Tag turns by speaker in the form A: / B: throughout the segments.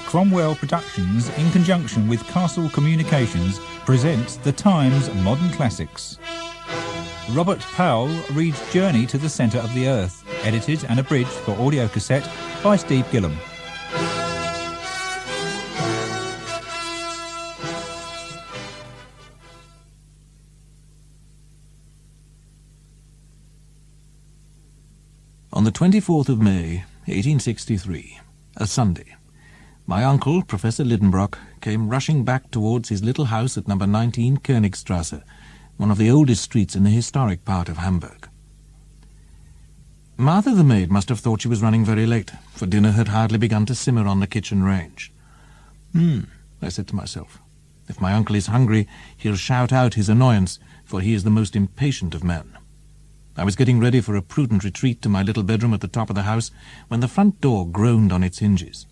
A: Cromwell Productions, in conjunction with Castle Communications, presents the Times Modern Classics. Robert Powell reads Journey to the Centre of the Earth, edited and abridged for audio cassette by Steve Gillam.
B: On the 24th of May, 1863, a Sunday, my uncle, Professor Lidenbrock, came rushing back towards his little house at number 19 Königstrasse, one of the oldest streets in the historic part of Hamburg. Martha the maid must have thought she was running very late, for dinner had hardly begun to simmer on the kitchen range. I said to myself, if my uncle is hungry, he'll shout out his annoyance, for he is the most impatient of men. I was getting ready for a prudent retreat to my little bedroom at the top of the house when the front door groaned on its hinges.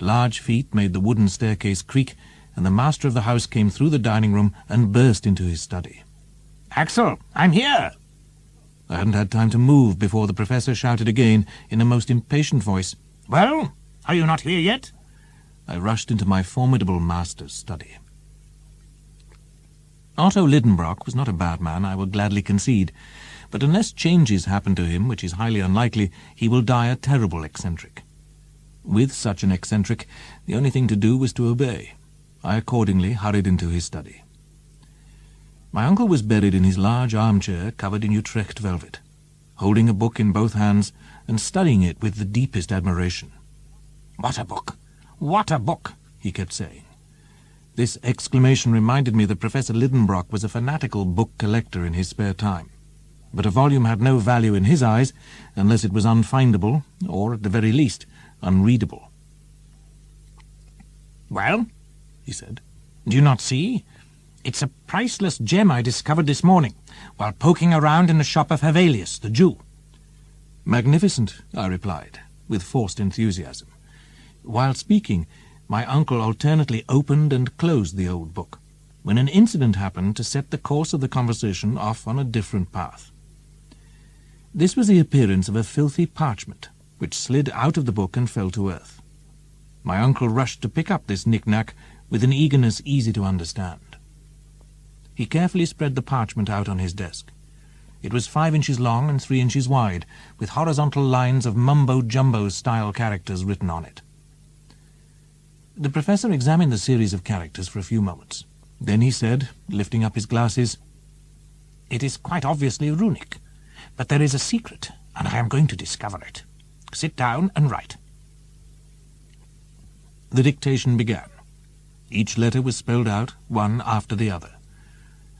B: Large feet made the wooden staircase creak, and the master of the house came through the dining room and burst into his study. "Axel, I'm here!" I hadn't had time to move before the professor shouted again in a most impatient voice, "Well, are you not here yet?" I rushed into my formidable master's study. Otto Lidenbrock was not a bad man, I will gladly concede, but unless changes happen to him, which is highly unlikely, he will die a terrible eccentric. With such an eccentric, the only thing to do was to obey. I accordingly hurried into his study. My uncle was buried in his large armchair covered in Utrecht velvet, holding a book in both hands and studying it with the deepest admiration. "What a book! What a book!" he kept saying. This exclamation reminded me that Professor Lidenbrock was a fanatical book collector in his spare time. But a volume had no value in his eyes unless it was unfindable, or, at the very least, unreadable. "Well," he said, "do you not see? It's a priceless gem I discovered this morning, while poking around in the shop of Hevelius, the Jew." "Magnificent," I replied, with forced enthusiasm. While speaking, my uncle alternately opened and closed the old book, when an incident happened to set the course of the conversation off on a different path. This was the appearance of a filthy parchment, which slid out of the book and fell to earth. My uncle rushed to pick up this knick-knack with an eagerness easy to understand. He carefully spread the parchment out on his desk. It was 5 inches long and 3 inches wide, with horizontal lines of mumbo-jumbo-style characters written on it. The professor examined the series of characters for a few moments. Then he said, lifting up his glasses, "It is quite obviously runic, but there is a secret, and I am going to discover it. Sit down and write." The dictation began. Each letter was spelled out, one after the other.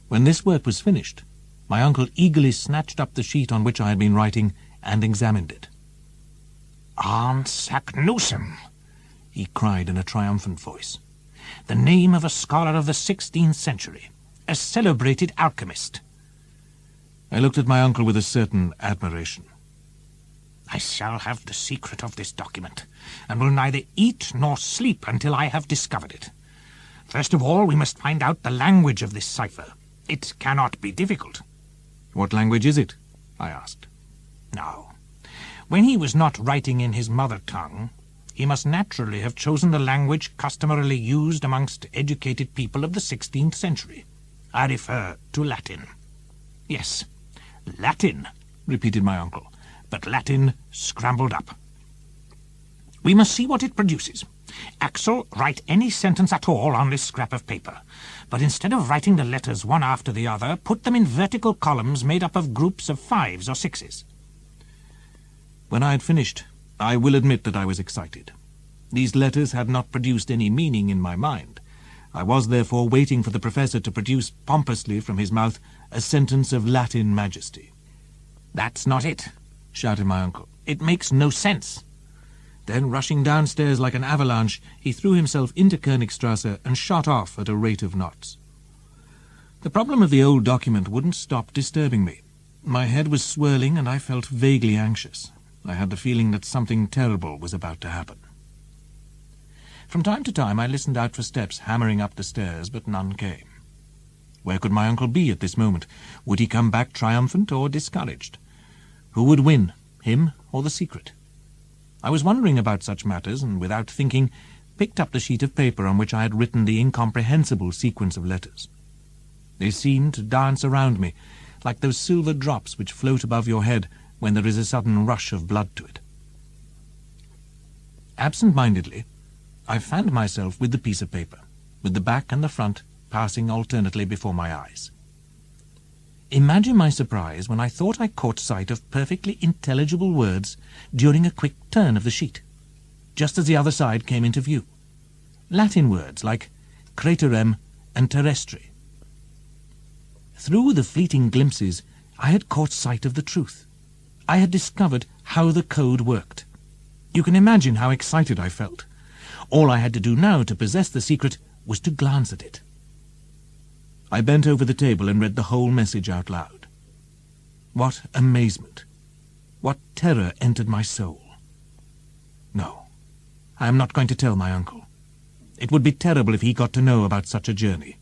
B: When this work was finished, my uncle eagerly snatched up the sheet on which I had been writing and examined it. "Arn Saknussemm," he cried in a triumphant voice. "The name of a scholar of the 16th century, a celebrated alchemist." I looked at my uncle with a certain admiration. "I shall have the secret of this document, and will neither eat nor sleep until I have discovered it. First of all, we must find out the language of this cipher. It cannot be difficult." "What language is it?" I asked. "Now, when he was not writing in his mother tongue, he must naturally have chosen the language customarily used amongst educated people of the 16th century. I refer to Latin." "Yes, Latin," repeated my uncle, "but Latin scrambled up. We must see what it produces. Axel, write any sentence at all on this scrap of paper, but instead of writing the letters one after the other, put them in vertical columns made up of groups of 5s or 6s. When I had finished, I will admit that I was excited. These letters had not produced any meaning in my mind. I was therefore waiting for the professor to produce pompously from his mouth a sentence of Latin majesty. "That's not it," shouted my uncle. "It makes no sense." Then, rushing downstairs like an avalanche, he threw himself into Königstrasse and shot off at a rate of knots. The problem of the old document wouldn't stop disturbing me. My head was swirling and I felt vaguely anxious. I had the feeling that something terrible was about to happen. From time to time I listened out for steps hammering up the stairs, but none came. Where could my uncle be at this moment? Would he come back triumphant or discouraged? Who would win, him or the secret? I was wondering about such matters, and without thinking, picked up the sheet of paper on which I had written the incomprehensible sequence of letters. They seemed to dance around me, like those silver drops which float above your head when there is a sudden rush of blood to it. Absent-mindedly, I fanned myself with the piece of paper, with the back and the front passing alternately before my eyes. Imagine my surprise when I thought I caught sight of perfectly intelligible words during a quick turn of the sheet, just as the other side came into view. Latin words like craterem and terrestri. Through the fleeting glimpses, I had caught sight of the truth. I had discovered how the code worked. You can imagine how excited I felt. All I had to do now to possess the secret was to glance at it. I bent over the table and read the whole message out loud. What amazement! What terror entered my soul! No, I am not going to tell my uncle. It would be terrible if he got to know about such a journey.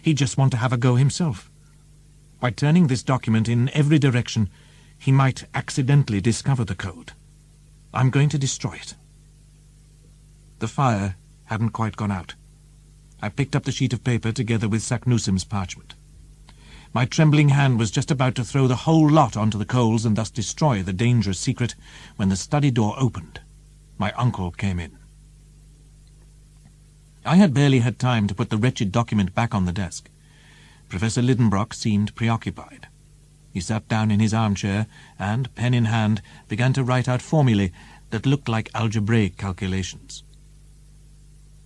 B: He'd just want to have a go himself. By turning this document in every direction, he might accidentally discover the code. I'm going to destroy it. The fire hadn't quite gone out. I picked up the sheet of paper together with Saknussemm's parchment. My trembling hand was just about to throw the whole lot onto the coals and thus destroy the dangerous secret when the study door opened. My uncle came in. I had barely had time to put the wretched document back on the desk. Professor Lidenbrock seemed preoccupied. He sat down in his armchair and, pen in hand, began to write out formulae that looked like algebraic calculations.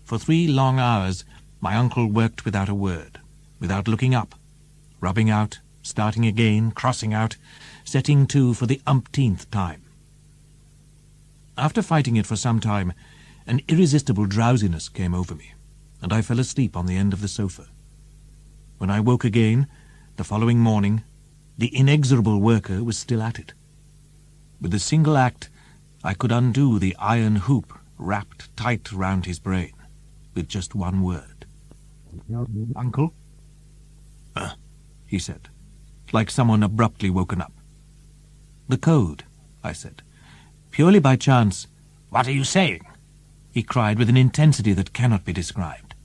B: For 3 long hours, my uncle worked without a word, without looking up, rubbing out, starting again, crossing out, setting to for the umpteenth time. After fighting it for some time, an irresistible drowsiness came over me, and I fell asleep on the end of the sofa. When I woke again, the following morning, the inexorable worker was still at it. With a single act, I could undo the iron hoop wrapped tight round his brain, with just one word. "Uncle?" He said, like someone abruptly woken up. "The code," I said. "Purely by chance." "What are you saying?" he cried with an intensity that cannot be described.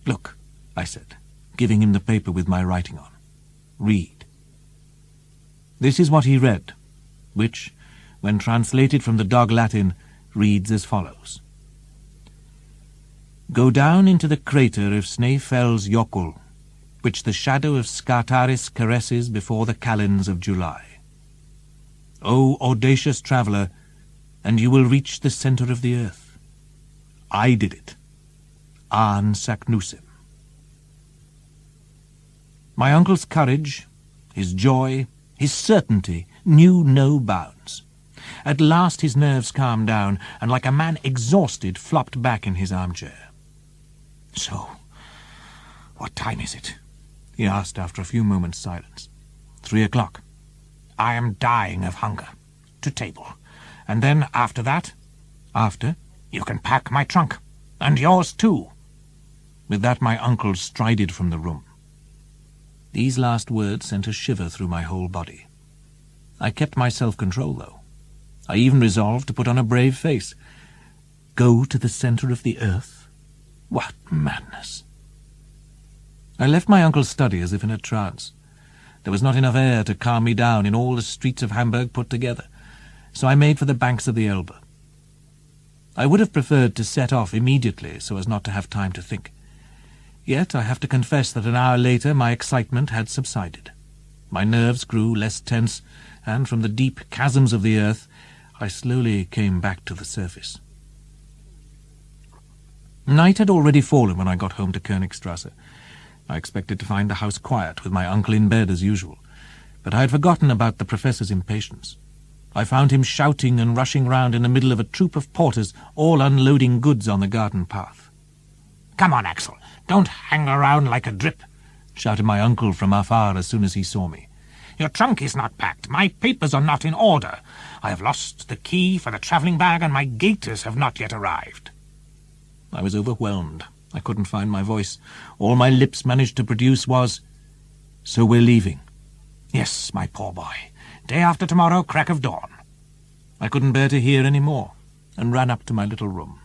B: "Look," I said, giving him the paper with my writing on. "Read." This is what he read, which, when translated from the dog Latin, reads as follows. "Go down into the crater of Snæfellsjökull, which the shadow of Scartaris caresses before the calends of July. O audacious traveller, and you will reach the centre of the earth. I did it. Arne Saknussem." My uncle's courage, his joy, his certainty knew no bounds. At last his nerves calmed down, and like a man exhausted, flopped back in his armchair. "So, what time is it?" he asked after a few moments' silence. 3 o'clock. "I am dying of hunger. To table. And then, after that?" "After? You can pack my trunk. And yours too." With that my uncle strided from the room. These last words sent a shiver through my whole body. I kept my self-control, though. I even resolved to put on a brave face. Go to the centre of the earth? What madness! I left my uncle's study as if in a trance. There was not enough air to calm me down in all the streets of Hamburg put together, so I made for the banks of the Elbe. I would have preferred to set off immediately so as not to have time to think. Yet I have to confess that an hour later my excitement had subsided. My nerves grew less tense, and from the deep chasms of the earth I slowly came back to the surface. Night had already fallen when I got home to Königstrasse. I expected to find the house quiet, with my uncle in bed as usual, but I had forgotten about the professor's impatience. I found him shouting and rushing round in the middle of a troop of porters, all unloading goods on the garden path. "Come on, Axel, don't hang around like a drip," shouted my uncle from afar as soon as he saw me. "Your trunk is not packed, my papers are not in order. I have lost the key for the travelling bag, and my gaiters have not yet arrived." I was overwhelmed. I couldn't find my voice. All my lips managed to produce was, "So we're leaving?" "Yes, my poor boy. Day after tomorrow, crack of dawn." I couldn't bear to hear any more, and ran up to my little room.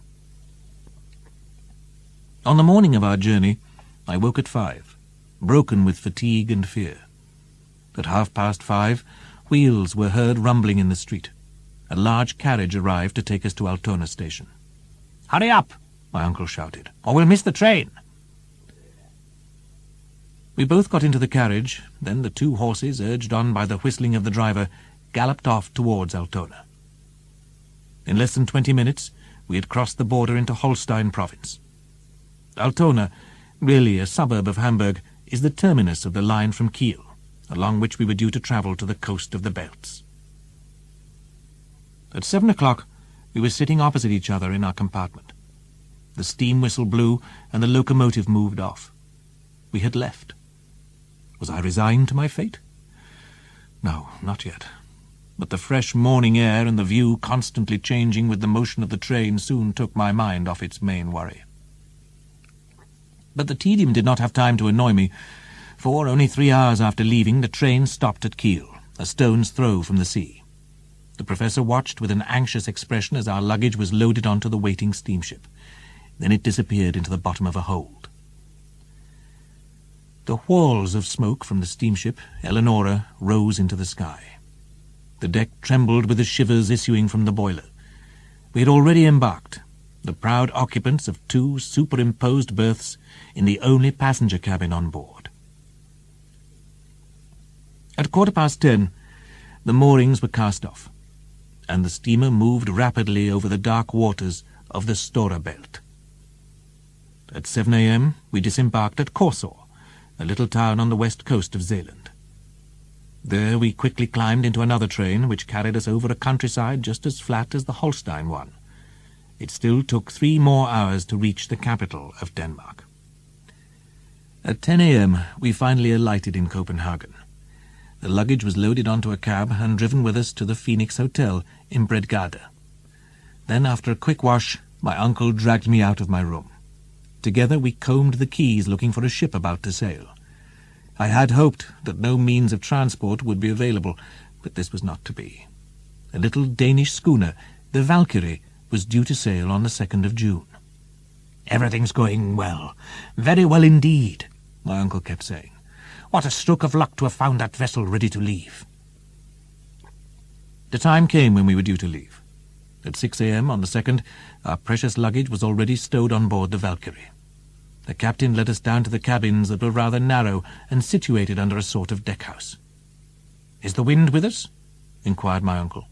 B: On the morning of our journey, I woke at 5, broken with fatigue and fear. At 5:30, wheels were heard rumbling in the street. A large carriage arrived to take us to Altona station. "Hurry up!" my uncle shouted, "or we'll miss the train." We both got into the carriage, then the 2 horses, urged on by the whistling of the driver, galloped off towards Altona. In less than 20 minutes, we had crossed the border into Holstein province. Altona, really a suburb of Hamburg, is the terminus of the line from Kiel, along which we were due to travel to the coast of the Belts. At 7 o'clock, we were sitting opposite each other in our compartment. The steam whistle blew, and the locomotive moved off. We had left. Was I resigned to my fate? No, not yet. But the fresh morning air and the view constantly changing with the motion of the train soon took my mind off its main worry. But the tedium did not have time to annoy me, for only 3 hours after leaving, the train stopped at Kiel, a stone's throw from the sea. The professor watched with an anxious expression as our luggage was loaded onto the waiting steamship. Then it disappeared into the bottom of a hold. The whorls of smoke from the steamship, Eleonora, rose into the sky. The deck trembled with the shivers issuing from the boiler. We had already embarked, the proud occupants of 2 superimposed berths in the only passenger cabin on board. At 10:15, the moorings were cast off, and the steamer moved rapidly over the dark waters of the Stora Belt. At 7 a.m. we disembarked at Korsor, a little town on the west coast of Zealand. There we quickly climbed into another train, which carried us over a countryside just as flat as the Holstein one. It still took 3 more hours to reach the capital of Denmark. At 10 a.m. we finally alighted in Copenhagen. The luggage was loaded onto a cab and driven with us to the Phoenix Hotel in Bredgade. Then, after a quick wash, my uncle dragged me out of my room. Together we combed the quays looking for a ship about to sail. I had hoped that no means of transport would be available, but this was not to be. A little Danish schooner, the Valkyrie, was due to sail on the 2nd of June. "Everything's going well, very well indeed," my uncle kept saying. "What a stroke of luck to have found that vessel ready to leave." The time came when we were due to leave. At 6 a.m. on the 2nd, our precious luggage was already stowed on board the Valkyrie. The captain led us down to the cabins that were rather narrow and situated under a sort of deck-house. "Is the wind with us?" inquired my uncle.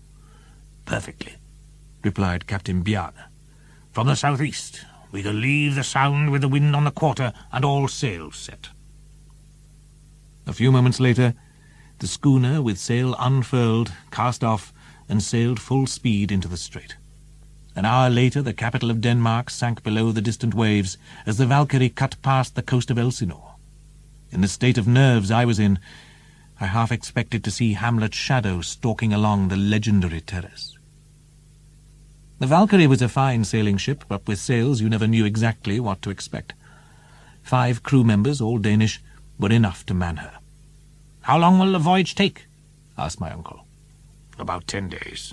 B: "Perfectly," replied Captain Bjarne. "From the southeast. We can leave the Sound with the wind on the quarter and all sails set." A few moments later, the schooner, with sail unfurled, cast off and sailed full speed into the strait. An hour later, the capital of Denmark sank below the distant waves as the Valkyrie cut past the coast of Elsinore. In the state of nerves I was in, I half expected to see Hamlet's shadow stalking along the legendary terrace. The Valkyrie was a fine sailing ship, but with sails you never knew exactly what to expect. 5 crew members, all Danish, were enough to man her. "How long will the voyage take?" asked my uncle. "About 10 days,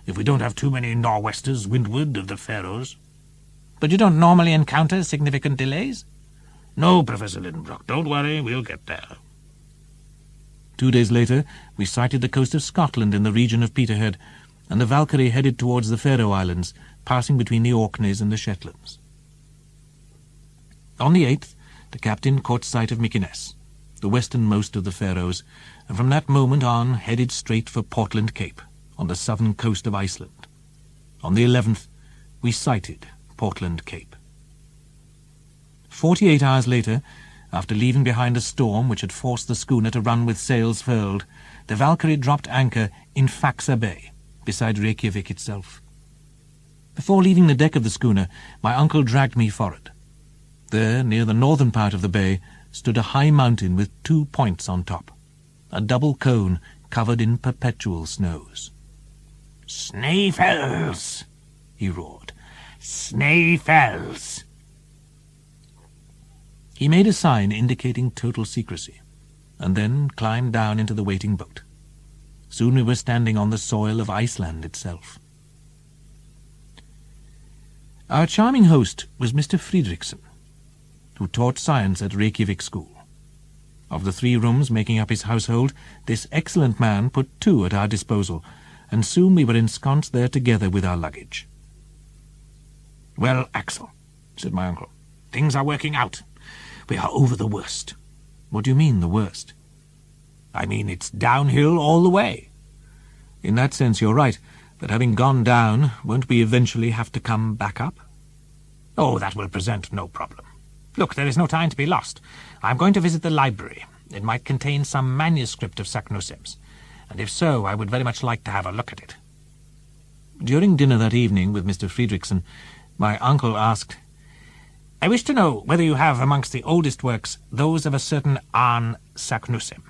B: if we don't have too many nor'westers windward of the Faroes." "But you don't normally encounter significant delays?" "No, Professor Lidenbrock, don't worry, we'll get there." 2 days later, we sighted the coast of Scotland in the region of Peterhead, and the Valkyrie headed towards the Faroe Islands, passing between the Orkneys and the Shetlands. On the 8th, the captain caught sight of Mykines, the westernmost of the Faroes, and from that moment on headed straight for Portland Cape, on the southern coast of Iceland. On the 11th, we sighted Portland Cape. 48 hours later, after leaving behind a storm which had forced the schooner to run with sails furled, the Valkyrie dropped anchor in Faxa Bay, beside Reykjavik itself. Before leaving the deck of the schooner, my uncle dragged me forward. There, near the northern part of the bay, stood a high mountain with 2 points on top, a double cone covered in perpetual snows. "Snæfells!" he roared. "Snæfells!" He made a sign indicating total secrecy, and then climbed down into the waiting boat. Soon we were standing on the soil of Iceland itself. Our charming host was Mr. Fridriksson, who taught science at Reykjavik school. Of the 3 rooms making up his household, this excellent man put 2 at our disposal, and soon we were ensconced there together with our luggage. "Well, Axel," said my uncle, "things are working out. We are over the worst." "What do you mean, the worst?" "I mean it's downhill all the way." "In that sense you're right, but having gone down, won't we eventually have to come back up?" "Oh, that will present no problem. Look, there is no time to be lost. I am going to visit the library. It might contain some manuscript of Saknussemm's, and if so, I would very much like to have a look at it." During dinner that evening with Mr. Fridriksson, my uncle asked, "I wish to know whether you have amongst the oldest works those of a certain Arne Saknussemm."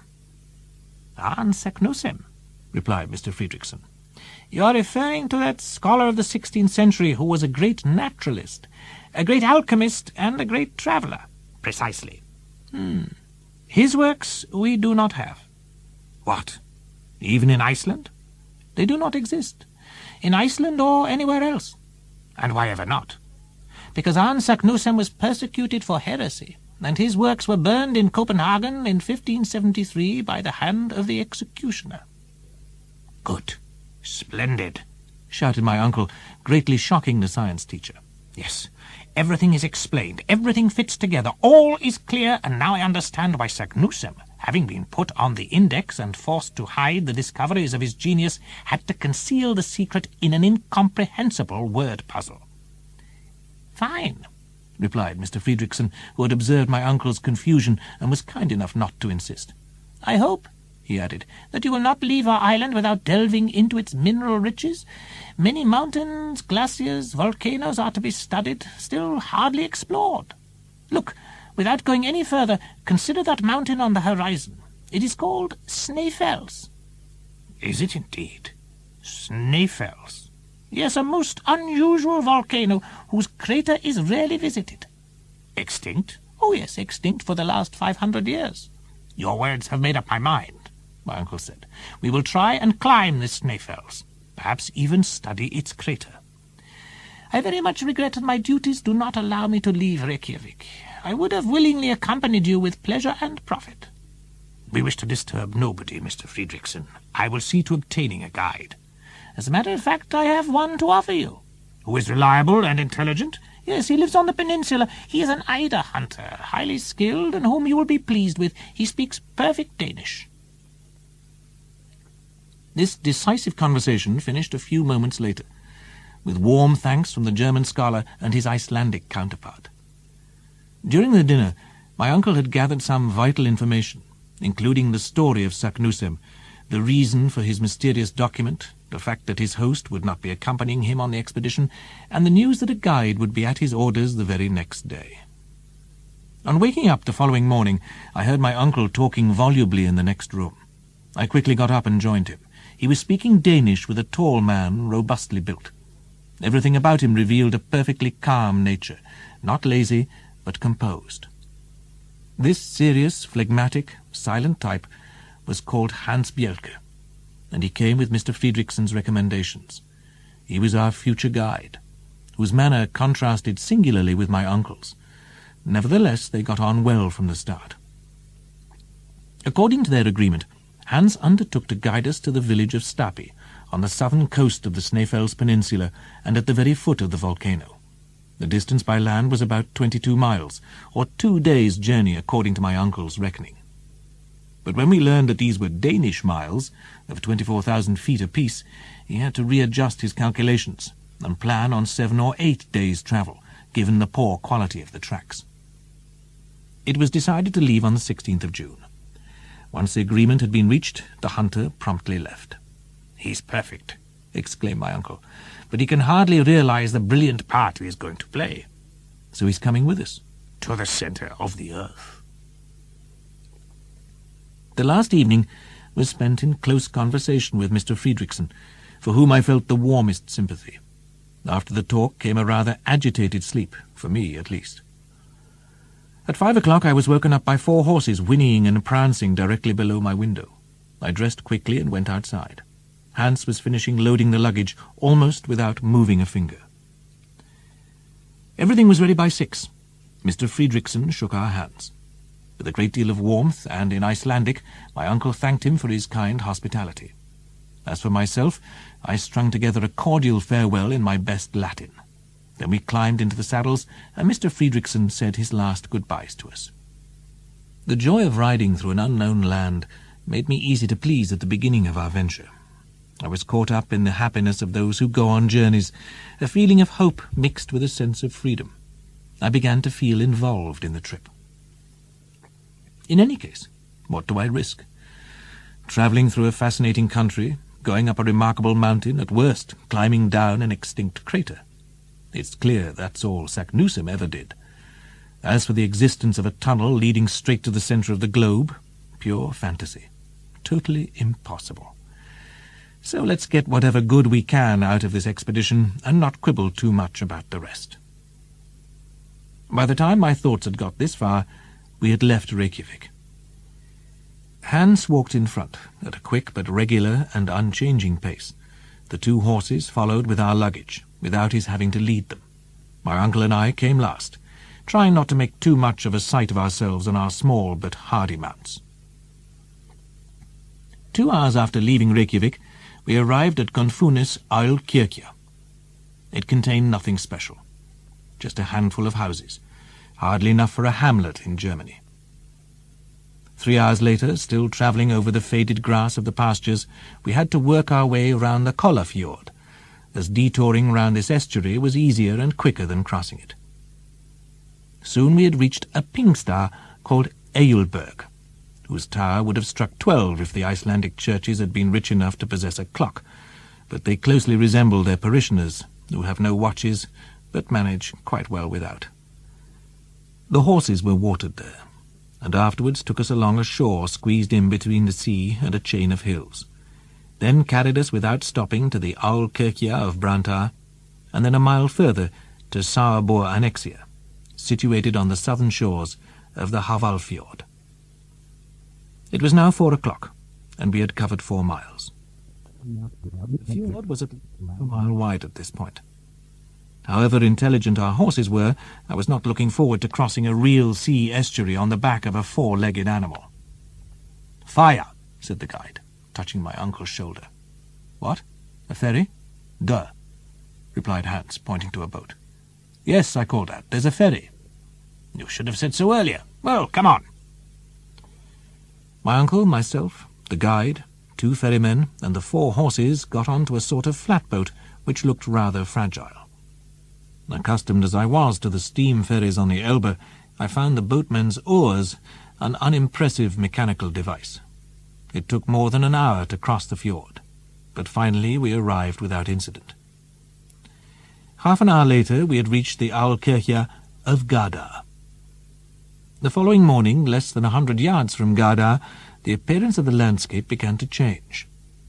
B: "Arne Saknussemm?" replied Mr. Fridriksson. "You are referring to that scholar of the 16th century who was a great naturalist, a great alchemist, and a great traveller." "Precisely." "His works we do not have." "What? Even in Iceland?" "They do not exist, in Iceland or anywhere else." "And why ever not?" "Because Arne Saknussemm was persecuted for heresy, and his works were burned in Copenhagen in 1573 by the hand of the executioner." "Good. Splendid," shouted my uncle, greatly shocking the science teacher. "Yes, everything is explained, everything fits together, all is clear, and now I understand why Saknussemm, having been put on the index and forced to hide the discoveries of his genius, had to conceal the secret in an incomprehensible word puzzle." "Fine," replied Mr. Fridriksson, who had observed my uncle's confusion and was kind enough not to insist. "I hope," he added, "that you will not leave our island without delving into its mineral riches. Many mountains, glaciers, volcanoes are to be studied, still hardly explored. Look, without going any further, consider that mountain on the horizon. It is called Snæfellsjökull." "Is it indeed? Snæfellsjökull?" "Yes, a most unusual volcano whose crater is rarely visited." "Extinct?" "Oh yes, extinct for the last 500 years. "Your words have made up my mind," my uncle said. "We will try and climb this Snæfellsjökull, perhaps even study its crater." "I very much regret that my duties do not allow me to leave Reykjavik. I would have willingly accompanied you with pleasure and profit." "We wish to disturb nobody, Mr. Fridriksson. I will see to obtaining a guide." "As a matter of fact, I have one to offer you." "Who is reliable and intelligent?" "Yes, he lives on the peninsula. He is an eider hunter, highly skilled, and whom you will be pleased with. He speaks perfect Danish." This decisive conversation finished a few moments later, with warm thanks from the German scholar and his Icelandic counterpart. During the dinner, my uncle had gathered some vital information, including the story of Saknussemm, the reason for his mysterious document, the fact that his host would not be accompanying him on the expedition, and the news that a guide would be at his orders the very next day. On waking up the following morning, I heard my uncle talking volubly in the next room. I quickly got up and joined him. He was speaking Danish with a tall man, robustly built. Everything about him revealed a perfectly calm nature, not lazy, but composed. This serious, phlegmatic, silent type was called Hans Bjelke, and he came with Mr. Fridriksson's recommendations. He was our future guide, whose manner contrasted singularly with my uncle's. Nevertheless, they got on well from the start. According to their agreement, Hans undertook to guide us to the village of Stapi, on the southern coast of the Snæfellsjökull Peninsula and at the very foot of the volcano. The distance by land was about 22 miles, or 2 days' journey according to my uncle's reckoning. But when we learned that these were Danish miles, of 24,000 feet apiece, he had to readjust his calculations and plan on 7 or 8 days' travel, given the poor quality of the tracks. It was decided to leave on the 16th of June. Once the agreement had been reached, the hunter promptly left. "He's perfect," exclaimed my uncle, "but he can hardly realize the brilliant part he is going to play. So he's coming with us, to the center of the earth." The last evening was spent in close conversation with Mr. Fridriksson, for whom I felt the warmest sympathy. After the talk came a rather agitated sleep, for me at least. At 5 o'clock I was woken up by 4 horses whinnying and prancing directly below my window. I dressed quickly and went outside. Hans was finishing loading the luggage almost without moving a finger. Everything was ready by 6. Mr. Fridriksson shook our hands. With a great deal of warmth, and in Icelandic, my uncle thanked him for his kind hospitality. As for myself, I strung together a cordial farewell in my best Latin. Then we climbed into the saddles, and Mr. Fridriksson said his last goodbyes to us. The joy of riding through an unknown land made me easy to please at the beginning of our venture. I was caught up in the happiness of those who go on journeys, a feeling of hope mixed with a sense of freedom. I began to feel involved in the trip. In any case, what do I risk? Travelling through a fascinating country, going up a remarkable mountain, at worst climbing down an extinct crater. It's clear that's all Saknussemm ever did. As for the existence of a tunnel leading straight to the centre of the globe, pure fantasy. Totally impossible. So let's get whatever good we can out of this expedition and not quibble too much about the rest. By the time my thoughts had got this far, we had left Reykjavik. Hans walked in front, at a quick but regular and unchanging pace. The 2 horses followed with our luggage, without his having to lead them. My uncle and I came last, trying not to make too much of a sight of ourselves on our small but hardy mounts. 2 hours after leaving Reykjavik, we arrived at Gunfunes Aulkirkja. It contained nothing special, just a handful of houses, hardly enough for a hamlet in Germany. 3 hours later, still travelling over the faded grass of the pastures, we had to work our way round the Kollafjord, as detouring round this estuary was easier and quicker than crossing it. Soon we had reached a pingstar called Eyjolfberg, whose tower would have struck 12 if the Icelandic churches had been rich enough to possess a clock, but they closely resemble their parishioners, who have no watches, but manage quite well without. The horses were watered there, and afterwards took us along a shore squeezed in between the sea and a chain of hills, then carried us without stopping to the Aulkirkja of Brantar, and then a mile further to Saurbor Annexia, situated on the southern shores of the Hvalfjord. It was now 4 o'clock, and we had covered 4 miles. The fjord was a mile wide at this point. However intelligent our horses were, I was not looking forward to crossing a real sea estuary on the back of a 4-legged animal. "Fire," said the guide, touching my uncle's shoulder. "What? A ferry?" "Duh," replied Hans, pointing to a boat. "Yes," I called out, "there's a ferry." "You should have said so earlier. Well, come on." My uncle, myself, the guide, 2 ferrymen, and the 4 horses got on to a sort of flatboat which looked rather fragile. Accustomed as I was to the steam ferries on the Elbe, I found the boatmen's oars an unimpressive mechanical device. It took more than an hour to cross the fjord, but finally we arrived without incident. Half an hour later we had reached the Aulkirkja of Gardar. The following morning, less than 100 yards from Gardar, the appearance of the landscape began to change.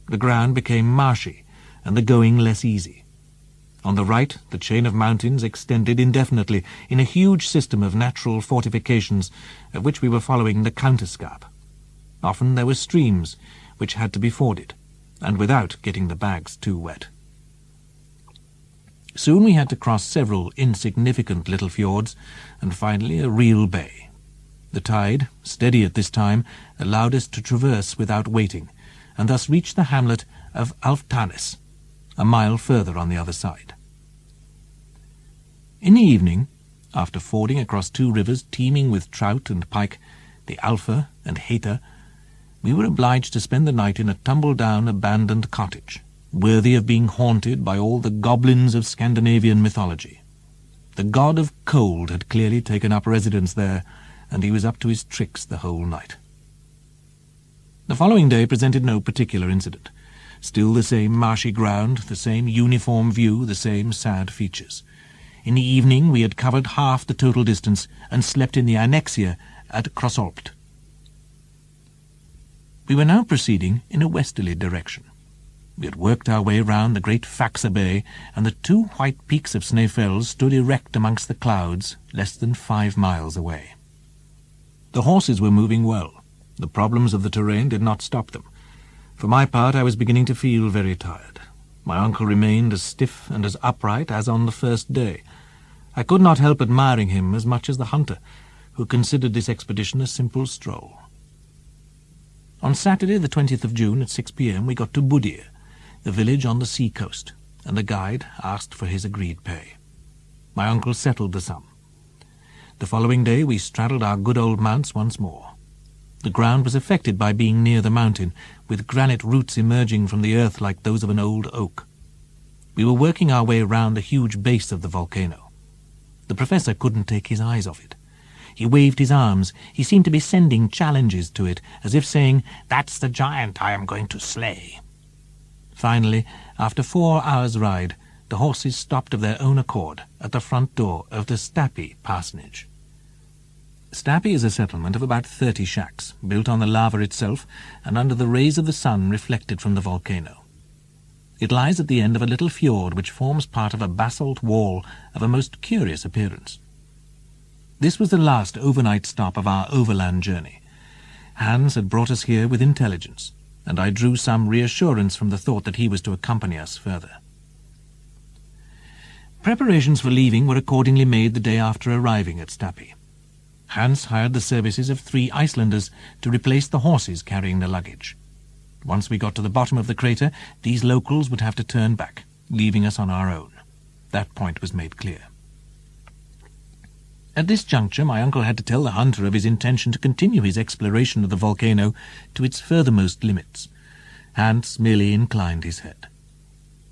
B: The ground became marshy, and the going less easy. On the right, the chain of mountains extended indefinitely in a huge system of natural fortifications, of which we were following the counterscarp. Often there were streams, which had to be forded, and without getting the bags too wet. Soon we had to cross several insignificant little fjords, and finally a real bay. The tide, steady at this time, allowed us to traverse without waiting, and thus reach the hamlet of Alftanes, a mile further on the other side. In the evening, after fording across 2 rivers teeming with trout and pike, the Alfa and Heta, we were obliged to spend the night in a tumble-down abandoned cottage, worthy of being haunted by all the goblins of Scandinavian mythology. The god of cold had clearly taken up residence there, and he was up to his tricks the whole night. The following day presented no particular incident. Still the same marshy ground, the same uniform view, the same sad features. In the evening we had covered half the total distance and slept in the Annexia at Krossolpt. We were now proceeding in a westerly direction. We had worked our way round the great Faxa Bay, and the 2 white peaks of Snæfell stood erect amongst the clouds, less than 5 miles away. The horses were moving well. The problems of the terrain did not stop them. For my part, I was beginning to feel very tired. My uncle remained as stiff and as upright as on the first day. I could not help admiring him as much as the hunter, who considered this expedition a simple stroll. On Saturday, the 20th of June, at 6 p.m., we got to Budir, the village on the sea coast, and the guide asked for his agreed pay. My uncle settled the sum. The following day we straddled our good old mounts once more. The ground was affected by being near the mountain, with granite roots emerging from the earth like those of an old oak. We were working our way round the huge base of the volcano. The professor couldn't take his eyes off it. He waved his arms. He seemed to be sending challenges to it, as if saying, "That's the giant I am going to slay." Finally, after 4 hours' ride, the horses stopped of their own accord at the front door of the Snappy Parsonage. Snappy is a settlement of about 30 shacks, built on the lava itself and under the rays of the sun reflected from the volcano. It lies at the end of a little fjord which forms part of a basalt wall of a most curious appearance. This was the last overnight stop of our overland journey. Hans had brought us here with intelligence, and I drew some reassurance from the thought that he was to accompany us further. Preparations for leaving were accordingly made the day after arriving at Snappy. Hans hired the services of 3 Icelanders to replace the horses carrying the luggage. Once we got to the bottom of the crater, these locals would have to turn back, leaving us on our own. That point was made clear. At this juncture, my uncle had to tell the hunter of his intention to continue his exploration of the volcano to its furthermost limits. Hans merely inclined his head.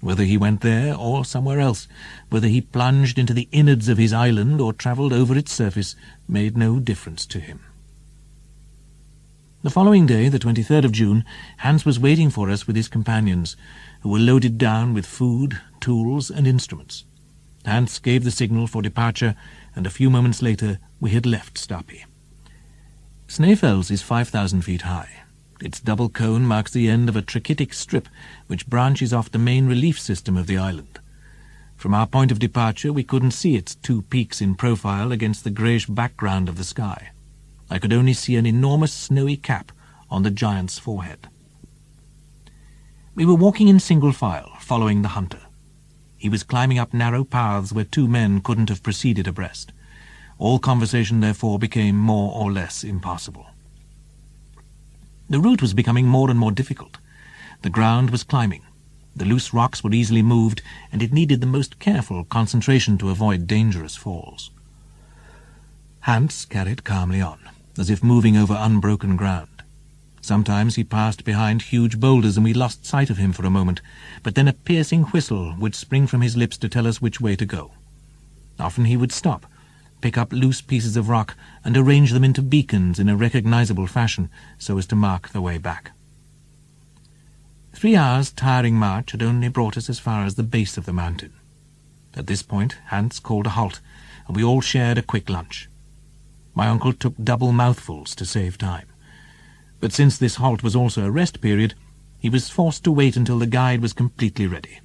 B: Whether he went there or somewhere else, whether he plunged into the innards of his island or travelled over its surface, made no difference to him. The following day, the 23rd of June, Hans was waiting for us with his companions, who were loaded down with food, tools, and instruments. Hans gave the signal for departure, and a few moments later we had left Snappy. Snæfellsjökull is 5,000 feet high. Its double cone marks the end of a trachytic strip which branches off the main relief system of the island. From our point of departure we couldn't see its 2 peaks in profile against the greyish background of the sky. I could only see an enormous snowy cap on the giant's forehead. We were walking in single file, following the hunter. He was climbing up narrow paths where 2 men couldn't have proceeded abreast. All conversation, therefore, became more or less impossible. The route was becoming more and more difficult. The ground was climbing. The loose rocks were easily moved, and it needed the most careful concentration to avoid dangerous falls. Hans carried calmly on, as if moving over unbroken ground. Sometimes he passed behind huge boulders and we lost sight of him for a moment, but then a piercing whistle would spring from his lips to tell us which way to go. Often he would stop, pick up loose pieces of rock and arrange them into beacons in a recognizable fashion so as to mark the way back. 3 hours' tiring march had only brought us as far as the base of the mountain. At this point Hans called a halt, and we all shared a quick lunch. My uncle took double mouthfuls to save time. But since this halt was also a rest period, he was forced to wait until the guide was completely ready.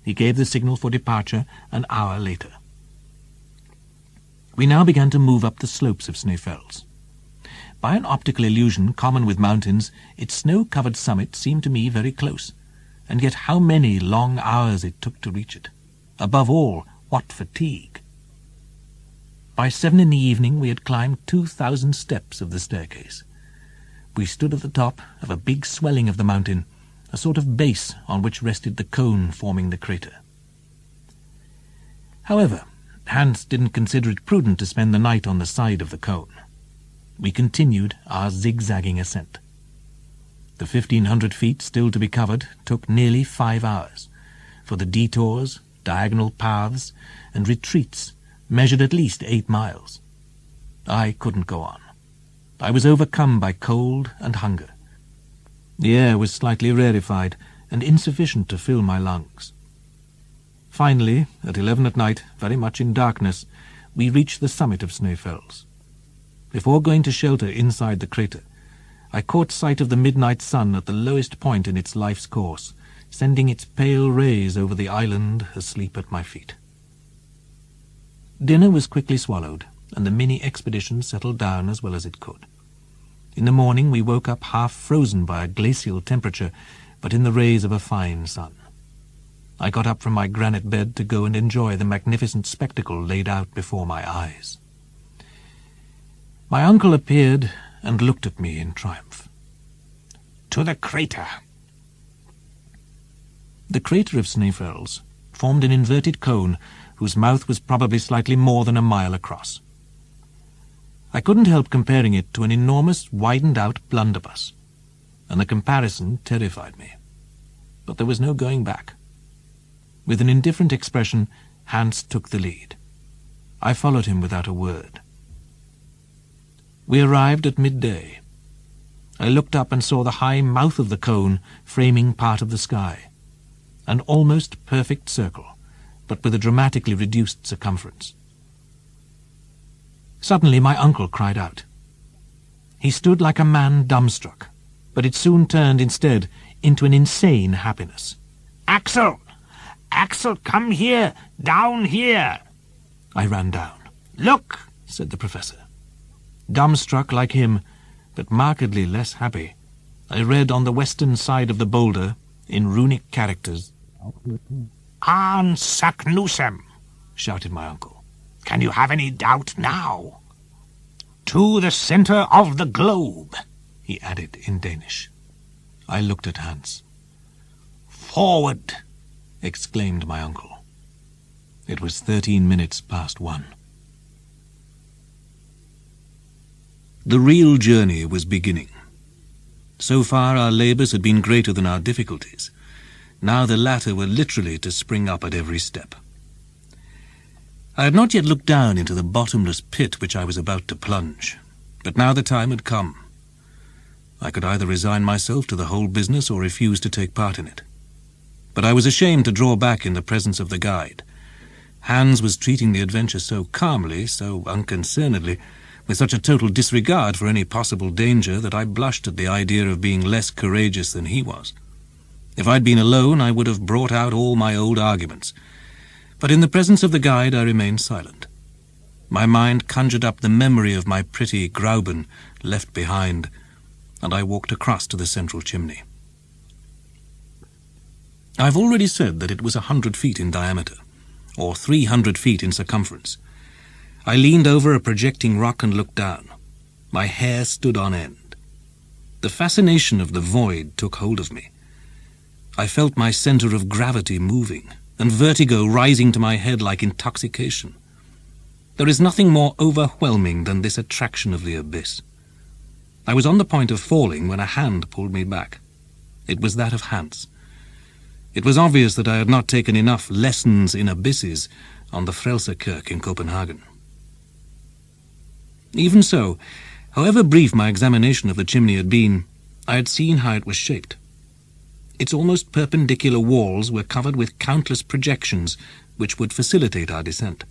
B: He gave the signal for departure an hour later. We now began to move up the slopes of Snæfellsjökull. By an optical illusion common with mountains, its snow-covered summit seemed to me very close, and yet how many long hours it took to reach it. Above all, what fatigue! By 7 in the evening we had climbed 2,000 steps of the staircase. We stood at the top of a big swelling of the mountain, a sort of base on which rested the cone forming the crater. However, Hans didn't consider it prudent to spend the night on the side of the cone. We continued our zigzagging ascent. The 1,500 feet still to be covered took nearly 5 hours, for the detours, diagonal paths, and retreats measured at least 8 miles. I couldn't go on. I was overcome by cold and hunger. The air was slightly rarefied and insufficient to fill my lungs. Finally, at 11 at night, very much in darkness, we reached the summit of Snæfellsjökull. Before going to shelter inside the crater, I caught sight of the midnight sun at the lowest point in its life's course, sending its pale rays over the island asleep at my feet. Dinner was quickly swallowed, and the mini-expedition settled down as well as it could. In the morning we woke up half frozen by a glacial temperature, but in the rays of a fine sun. I got up from my granite bed to go and enjoy the magnificent spectacle laid out before my eyes. My uncle appeared and looked at me in triumph. "To the crater!" The crater of Snæfellsjökull formed an inverted cone whose mouth was probably slightly more than a mile across. I couldn't help comparing it to an enormous, widened-out blunderbuss, and the comparison terrified me. But there was no going back. With an indifferent expression, Hans took the lead. I followed him without a word. We arrived at midday. I looked up and saw the high mouth of the cone framing part of the sky, an almost perfect circle, but with a dramatically reduced circumference. Suddenly my uncle cried out. He stood like a man dumbstruck, but it soon turned instead into an insane happiness. "Axel! Axel, come here! Down here!" I ran down. "Look!" said the professor. Dumbstruck like him, but markedly less happy, I read on the western side of the boulder, in runic characters, "An Saknusem," shouted my uncle. "Can you have any doubt now?" "To the center of the globe," he added in Danish. I looked at Hans. "Forward!" exclaimed my uncle. It was 13 minutes past 1. The real journey was beginning. So far our labours had been greater than our difficulties. Now the latter were literally to spring up at every step. I had not yet looked down into the bottomless pit which I was about to plunge, but now the time had come. I could either resign myself to the whole business or refuse to take part in it. But I was ashamed to draw back in the presence of the guide. Hans was treating the adventure so calmly, so unconcernedly, with such a total disregard for any possible danger, that I blushed at the idea of being less courageous than he was. If I'd been alone, I would have brought out all my old arguments. But in the presence of the guide, I remained silent. My mind conjured up the memory of my pretty Grauben left behind, and I walked across to the central chimney. I've already said that it was 100 feet in diameter, or 300 feet in circumference. I leaned over a projecting rock and looked down. My hair stood on end. The fascination of the void took hold of me. I felt my center of gravity moving, and vertigo rising to my head like intoxication. There is nothing more overwhelming than this attraction of the abyss. I was on the point of falling when a hand pulled me back. It was that of Hans. It was obvious that I had not taken enough lessons in abysses on the Snæfellsjökull in Copenhagen. Even so, however brief my examination of the chimney had been, I had seen how it was shaped. Its almost perpendicular walls were covered with countless projections which would facilitate our descent.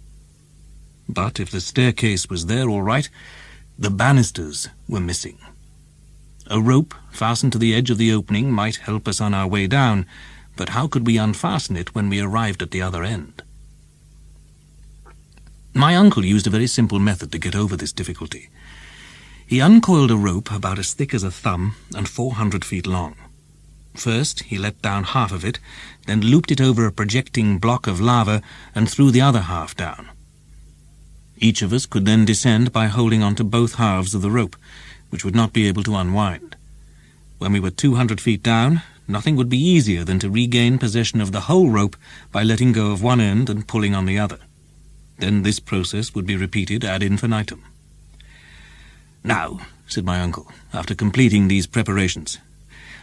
B: But if the staircase was there all right, the banisters were missing. A rope fastened to the edge of the opening might help us on our way down, but how could we unfasten it when we arrived at the other end? My uncle used a very simple method to get over this difficulty. He uncoiled a rope about as thick as a thumb and 400 feet long. First, he let down half of it, then looped it over a projecting block of lava and threw the other half down. Each of us could then descend by holding on to both halves of the rope, which would not be able to unwind. When we were 200 feet down, nothing would be easier than to regain possession of the whole rope by letting go of one end and pulling on the other. Then this process would be repeated ad infinitum. "Now," said my uncle, after completing these preparations,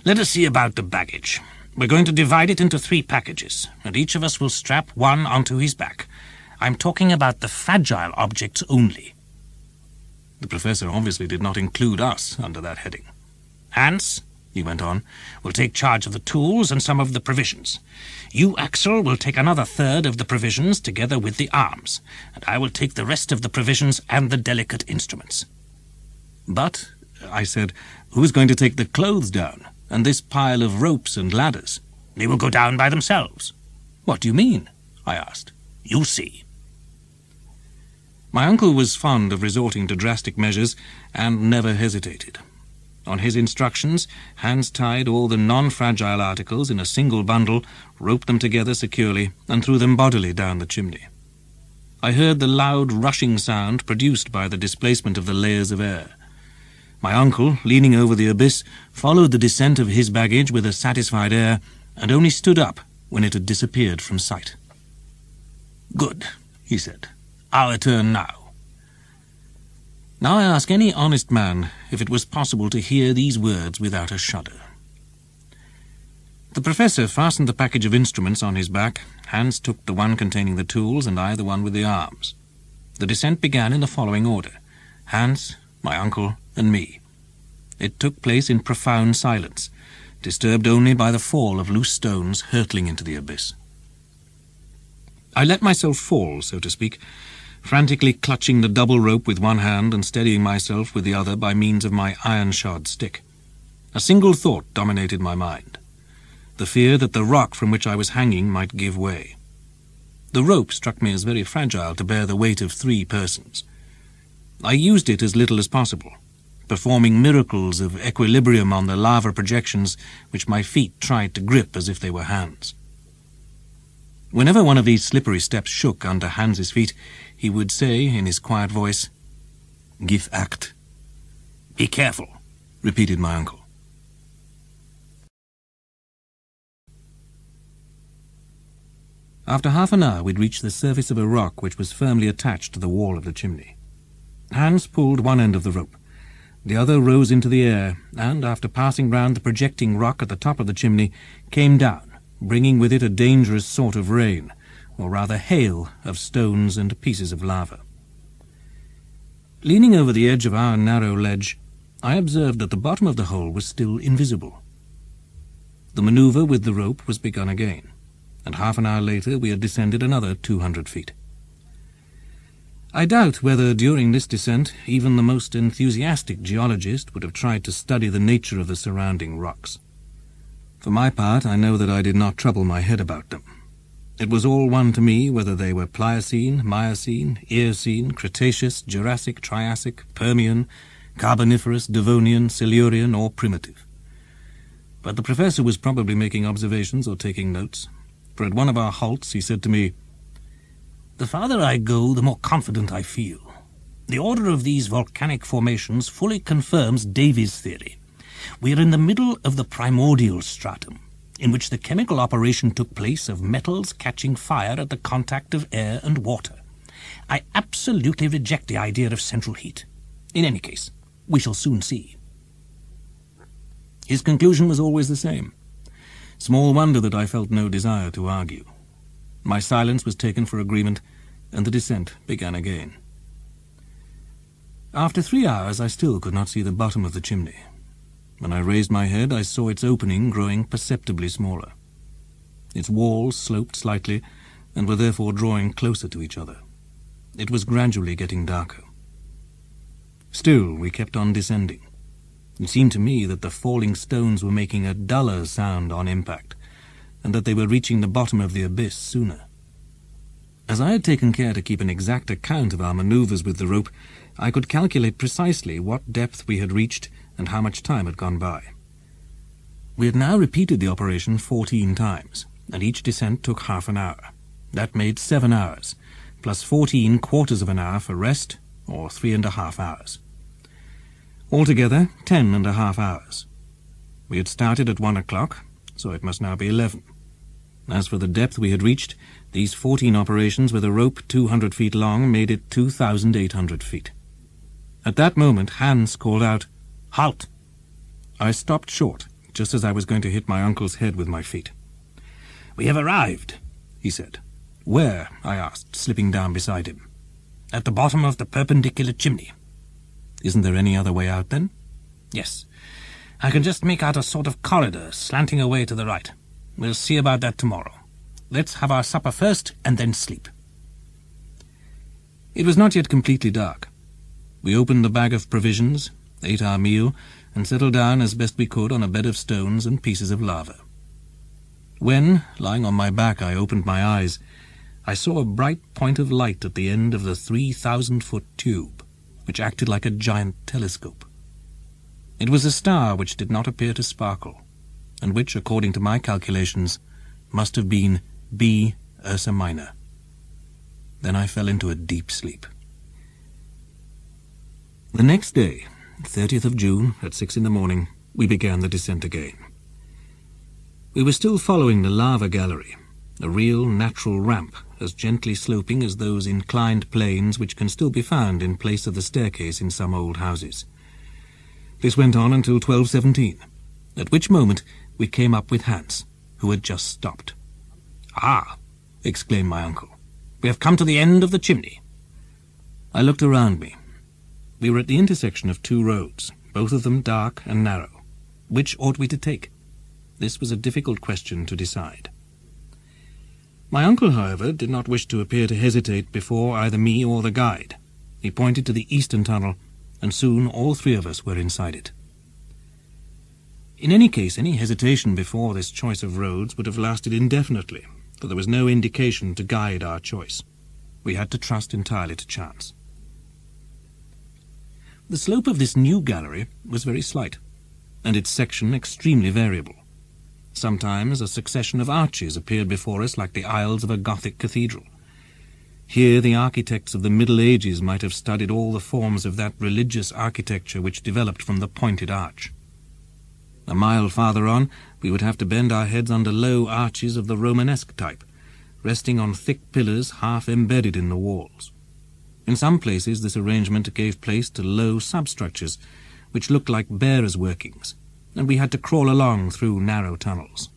B: "let us see about the baggage. We're going to divide it into 3 packages, and each of us will strap one onto his back. I'm talking about the fragile objects only." The professor obviously did not include us under that heading. "Hans," he went on, "will take charge of the tools and some of the provisions. You, Axel, will take another third of the provisions together with the arms, and I will take the rest of the provisions and the delicate instruments." "But," I said, "who's going to take the clothes down, and this pile of ropes and ladders?" "They will go down by themselves." "What do you mean?" I asked. "You see." My uncle was fond of resorting to drastic measures, and never hesitated. On his instructions, Hans tied all the non-fragile articles in a single bundle, roped them together securely, and threw them bodily down the chimney. I heard the loud rushing sound produced by the displacement of the layers of air. My uncle, leaning over the abyss, followed the descent of his baggage with a satisfied air, and only stood up when it had disappeared from sight. "Good," he said. "Our turn now." Now I ask any honest man if it was possible to hear these words without a shudder. The professor fastened the package of instruments on his back. Hans took the one containing the tools, and I the one with the arms. The descent began in the following order: Hans, my uncle, and me. It took place in profound silence, disturbed only by the fall of loose stones hurtling into the abyss. I let myself fall, so to speak, frantically clutching the double rope with one hand and steadying myself with the other by means of my iron-shod stick. A single thought dominated my mind: the fear that the rock from which I was hanging might give way. The rope struck me as very fragile to bear the weight of 3 persons. I used it as little as possible, performing miracles of equilibrium on the lava projections which my feet tried to grip as if they were hands. Whenever one of these slippery steps shook under Hans's feet, he would say in his quiet voice, "Give act." "Be careful," repeated my uncle. After half an hour we'd reached the surface of a rock which was firmly attached to the wall of the chimney. Hans pulled one end of the rope. The other rose into the air, and, after passing round the projecting rock at the top of the chimney, came down, bringing with it a dangerous sort of rain, or rather hail, of stones and pieces of lava. Leaning over the edge of our narrow ledge, I observed that the bottom of the hole was still invisible. The manoeuvre with the rope was begun again, and half an hour later we had descended another 200 feet. I doubt whether during this descent even the most enthusiastic geologist would have tried to study the nature of the surrounding rocks. For my part, I know that I did not trouble my head about them. It was all one to me whether they were Pliocene, Miocene, Eocene, Cretaceous, Jurassic, Triassic, Permian, Carboniferous, Devonian, Silurian, or primitive. But the professor was probably making observations or taking notes, for at one of our halts he said to me, "The farther I go, the more confident I feel. The order of these volcanic formations fully confirms Davy's theory. We are in the middle of the primordial stratum, in which the chemical operation took place of metals catching fire at the contact of air and water. I absolutely reject the idea of central heat. In any case, we shall soon see." His conclusion was always the same. Small wonder that I felt no desire to argue. My silence was taken for agreement, and the descent began again. After 3 hours I still could not see the bottom of the chimney. When I raised my head I saw its opening growing perceptibly smaller. Its walls sloped slightly, and were therefore drawing closer to each other. It was gradually getting darker. Still we kept on descending. It seemed to me that the falling stones were making a duller sound on impact, and that they were reaching the bottom of the abyss sooner. As I had taken care to keep an exact account of our manoeuvres with the rope, I could calculate precisely what depth we had reached and how much time had gone by. We had now repeated the operation 14 times, and each descent took half an hour. That made 7 hours, plus 14 quarters of an hour for rest, or 3.5 hours. Altogether, 10.5 hours. We had started at 1 o'clock, so it must now be 11. As for the depth we had reached, these 14 operations with a rope 200 feet long made it 2,800 feet. At that moment Hans called out, "Halt!" I stopped short, just as I was going to hit my uncle's head with my feet. "We have arrived," he said. "Where?" I asked, slipping down beside him. "At the bottom of the perpendicular chimney." "Isn't there any other way out, then?" "Yes. I can just make out a sort of corridor slanting away to the right. We'll see about that tomorrow. Let's have our supper first and then sleep." It was not yet completely dark. We opened the bag of provisions, ate our meal, and settled down as best we could on a bed of stones and pieces of lava. When, lying on my back, I opened my eyes, I saw a bright point of light at the end of the 3,000-foot tube, which acted like a giant telescope. It was a star which did not appear to sparkle, and which, according to my calculations, must have been B Ursa Minor. Then I fell into a deep sleep. The next day, 30th of June, at 6 in the morning, we began the descent again. We were still following the lava gallery, a real natural ramp, as gently sloping as those inclined planes which can still be found in place of the staircase in some old houses. This went on until 12:17, at which moment we came up with Hans, who had just stopped. "Ah!" exclaimed my uncle. "We have come to the end of the chimney." I looked around me. We were at the intersection of two roads, both of them dark and narrow. Which ought we to take? This was a difficult question to decide. My uncle, however, did not wish to appear to hesitate before either me or the guide. He pointed to the eastern tunnel, and soon all three of us were inside it. In any case, any hesitation before this choice of roads would have lasted indefinitely, for there was no indication to guide our choice. We had to trust entirely to chance. The slope of this new gallery was very slight, and its section extremely variable. Sometimes a succession of arches appeared before us like the aisles of a Gothic cathedral. Here the architects of the Middle Ages might have studied all the forms of that religious architecture which developed from the pointed arch. A mile farther on, we would have to bend our heads under low arches of the Romanesque type, resting on thick pillars half embedded in the walls. In some places this arrangement gave place to low substructures, which looked like bearers' workings, and we had to crawl along through narrow tunnels.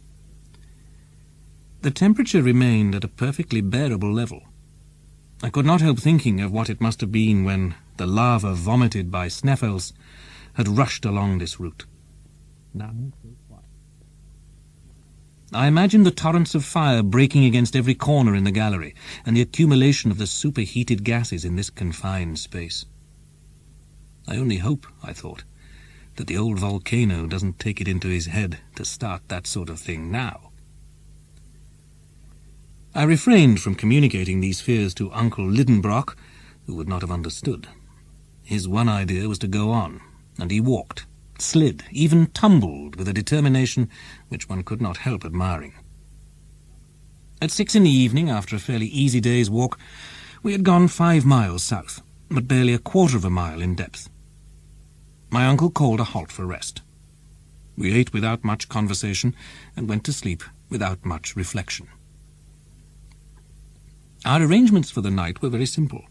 B: The temperature remained at a perfectly bearable level. I could not help thinking of what it must have been when the lava vomited by Snæfellsjökull had rushed along this route. I imagined the torrents of fire breaking against every corner in the gallery, and the accumulation of the superheated gases in this confined space. I only hope, I thought, that the old volcano doesn't take it into his head to start that sort of thing now. I refrained from communicating these fears to Uncle Lidenbrock, who would not have understood. His one idea was to go on, and he walked, slid, even tumbled with a determination which one could not help admiring. At 6 in the evening, after a fairly easy day's walk, we had gone 5 miles south, but barely a quarter of a mile in depth. My uncle called a halt for rest. We ate without much conversation and went to sleep without much reflection. Our arrangements for the night were very simple.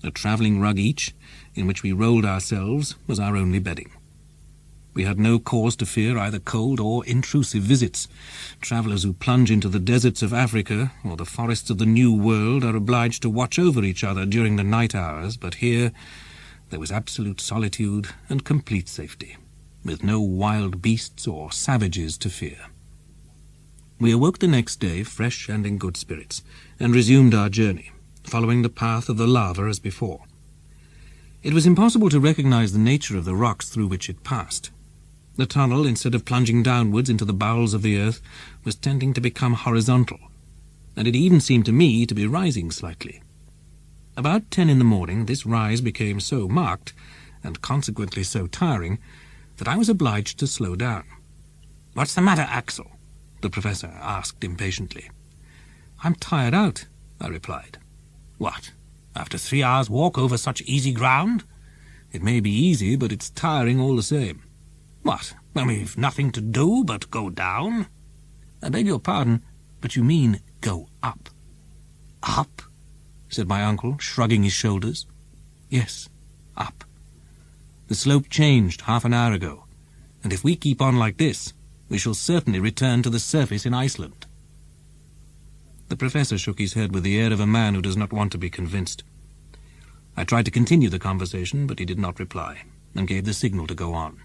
B: A travelling rug each, in which we rolled ourselves, was our only bedding. We had no cause to fear either cold or intrusive visits. Travellers who plunge into the deserts of Africa or the forests of the New World are obliged to watch over each other during the night hours, but here there was absolute solitude and complete safety, with no wild beasts or savages to fear. We awoke the next day fresh and in good spirits, and resumed our journey, following the path of the lava as before. It was impossible to recognize the nature of the rocks through which it passed. The tunnel, instead of plunging downwards into the bowels of the earth, was tending to become horizontal, and it even seemed to me to be rising slightly. About 10 in the morning this rise became so marked, and consequently so tiring, that I was obliged to slow down. "What's the matter, Axel?" the professor asked impatiently. "I'm tired out," I replied. "What, after 3 hours' walk over such easy ground? It may be easy, but it's tiring all the same." "What, when we've nothing to do but go down?" "I beg your pardon, but you mean go up." "Up?" said my uncle, shrugging his shoulders. "Yes, up. The slope changed half an hour ago, and if we keep on like this, we shall certainly return to the surface in Iceland." The professor shook his head with the air of a man who does not want to be convinced. I tried to continue the conversation, but he did not reply, and gave the signal to go on.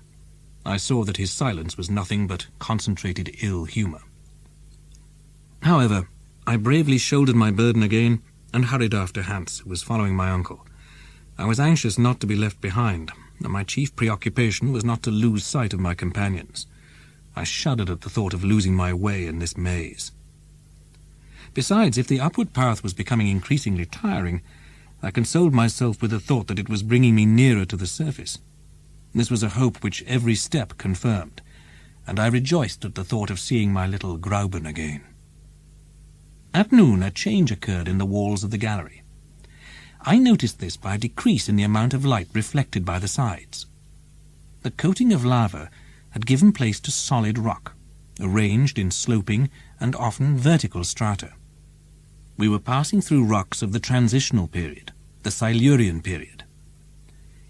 B: I saw that his silence was nothing but concentrated ill humour. However, I bravely shouldered my burden again and hurried after Hans, who was following my uncle. I was anxious not to be left behind, and my chief preoccupation was not to lose sight of my companions. I shuddered at the thought of losing my way in this maze. Besides, if the upward path was becoming increasingly tiring, I consoled myself with the thought that it was bringing me nearer to the surface. This was a hope which every step confirmed, and I rejoiced at the thought of seeing my little Grauben again. At noon a change occurred in the walls of the gallery. I noticed this by a decrease in the amount of light reflected by the sides. The coating of lava had given place to solid rock, arranged in sloping and often vertical strata. We were passing through rocks of the Transitional Period, the Silurian period.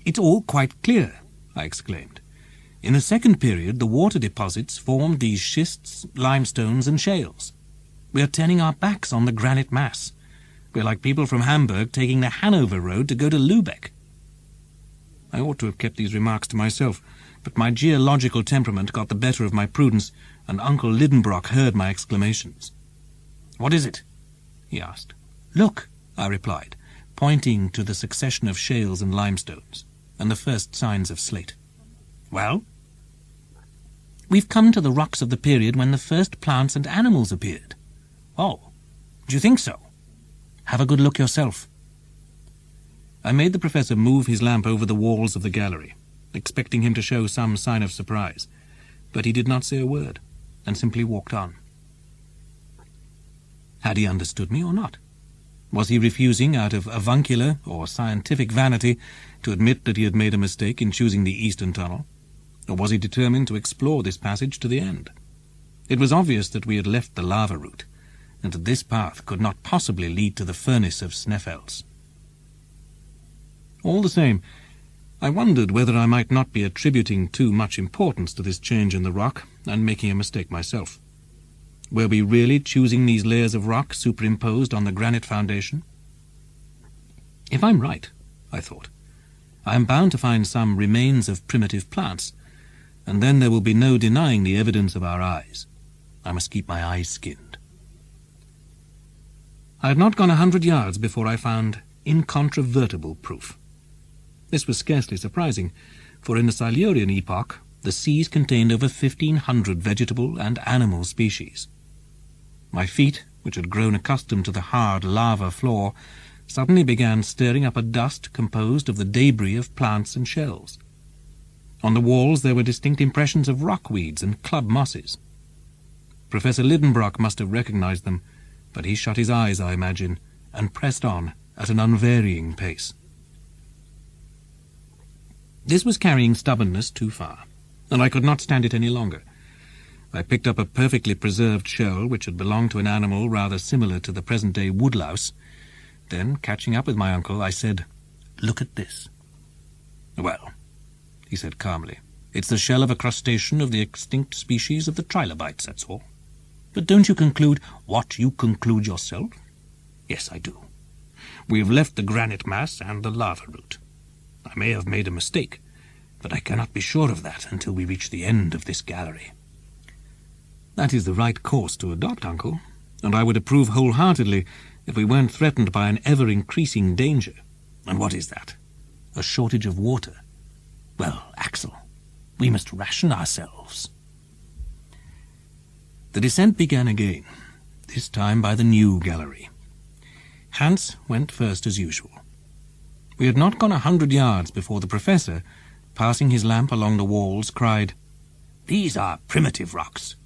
B: "It's all quite clear," I exclaimed. "In the second period, the water deposits formed these schists, limestones, and shales. We are turning our backs on the granite mass. We're like people from Hamburg taking the Hanover road to go to Lübeck." I ought to have kept these remarks to myself, but my geological temperament got the better of my prudence, and Uncle Lidenbrock heard my exclamations. "What is it?" he asked. "Look," I replied, pointing to the succession of shales and limestones, and the first signs of slate. "Well?" "We've come to the rocks of the period when the first plants and animals appeared." "Oh, do you think so?" "Have a good look yourself." I made the professor move his lamp over the walls of the gallery, expecting him to show some sign of surprise, but he did not say a word, and simply walked on. Had he understood me or not? Was he refusing, out of avuncular or scientific vanity, to admit that he had made a mistake in choosing the eastern tunnel? Or was he determined to explore this passage to the end? It was obvious that we had left the lava route, and that this path could not possibly lead to the furnace of Snæfellsjökull. All the same, I wondered whether I might not be attributing too much importance to this change in the rock and making a mistake myself. Were we really choosing these layers of rock superimposed on the granite foundation? If I'm right, I thought, I am bound to find some remains of primitive plants, and then there will be no denying the evidence of our eyes. I must keep my eyes skinned. I had not gone 100 yards before I found incontrovertible proof. This was scarcely surprising, for in the Silurian epoch the seas contained over 1,500 vegetable and animal species. My feet, which had grown accustomed to the hard lava floor, suddenly began stirring up a dust composed of the debris of plants and shells. On the walls there were distinct impressions of rockweeds and club mosses. Professor Lidenbrock must have recognized them, but he shut his eyes, I imagine, and pressed on at an unvarying pace. This was carrying stubbornness too far, and I could not stand it any longer. I picked up a perfectly preserved shell which had belonged to an animal rather similar to the present-day woodlouse. Then, catching up with my uncle, I said, "Look at this." "Well," he said calmly, "it's the shell of a crustacean of the extinct species of the trilobites, that's all." "But don't you conclude what you conclude yourself?" "Yes, I do. We have left the granite mass and the lava route. I may have made a mistake, but I cannot be sure of that until we reach the end of this gallery." "That is the right course to adopt, Uncle, and I would approve wholeheartedly if we weren't threatened by an ever-increasing danger." "And what is that?" "A shortage of water." "Well, Axel, we must ration ourselves." The descent began again, this time by the new gallery. Hans went first as usual. We had not gone 100 yards before the professor, passing his lamp along the walls, cried, "These are primitive rocks.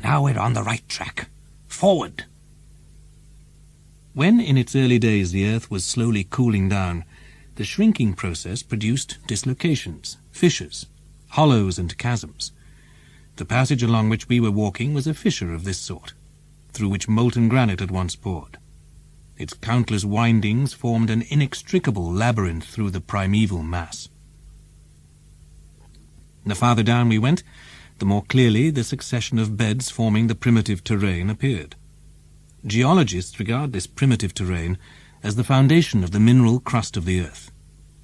B: Now we're on the right track. Forward!" When in its early days the earth was slowly cooling down, the shrinking process produced dislocations, fissures, hollows and chasms. The passage along which we were walking was a fissure of this sort, through which molten granite had once poured. Its countless windings formed an inextricable labyrinth through the primeval mass. The farther down we went, the more clearly the succession of beds forming the primitive terrain appeared. Geologists regard this primitive terrain as the foundation of the mineral crust of the earth,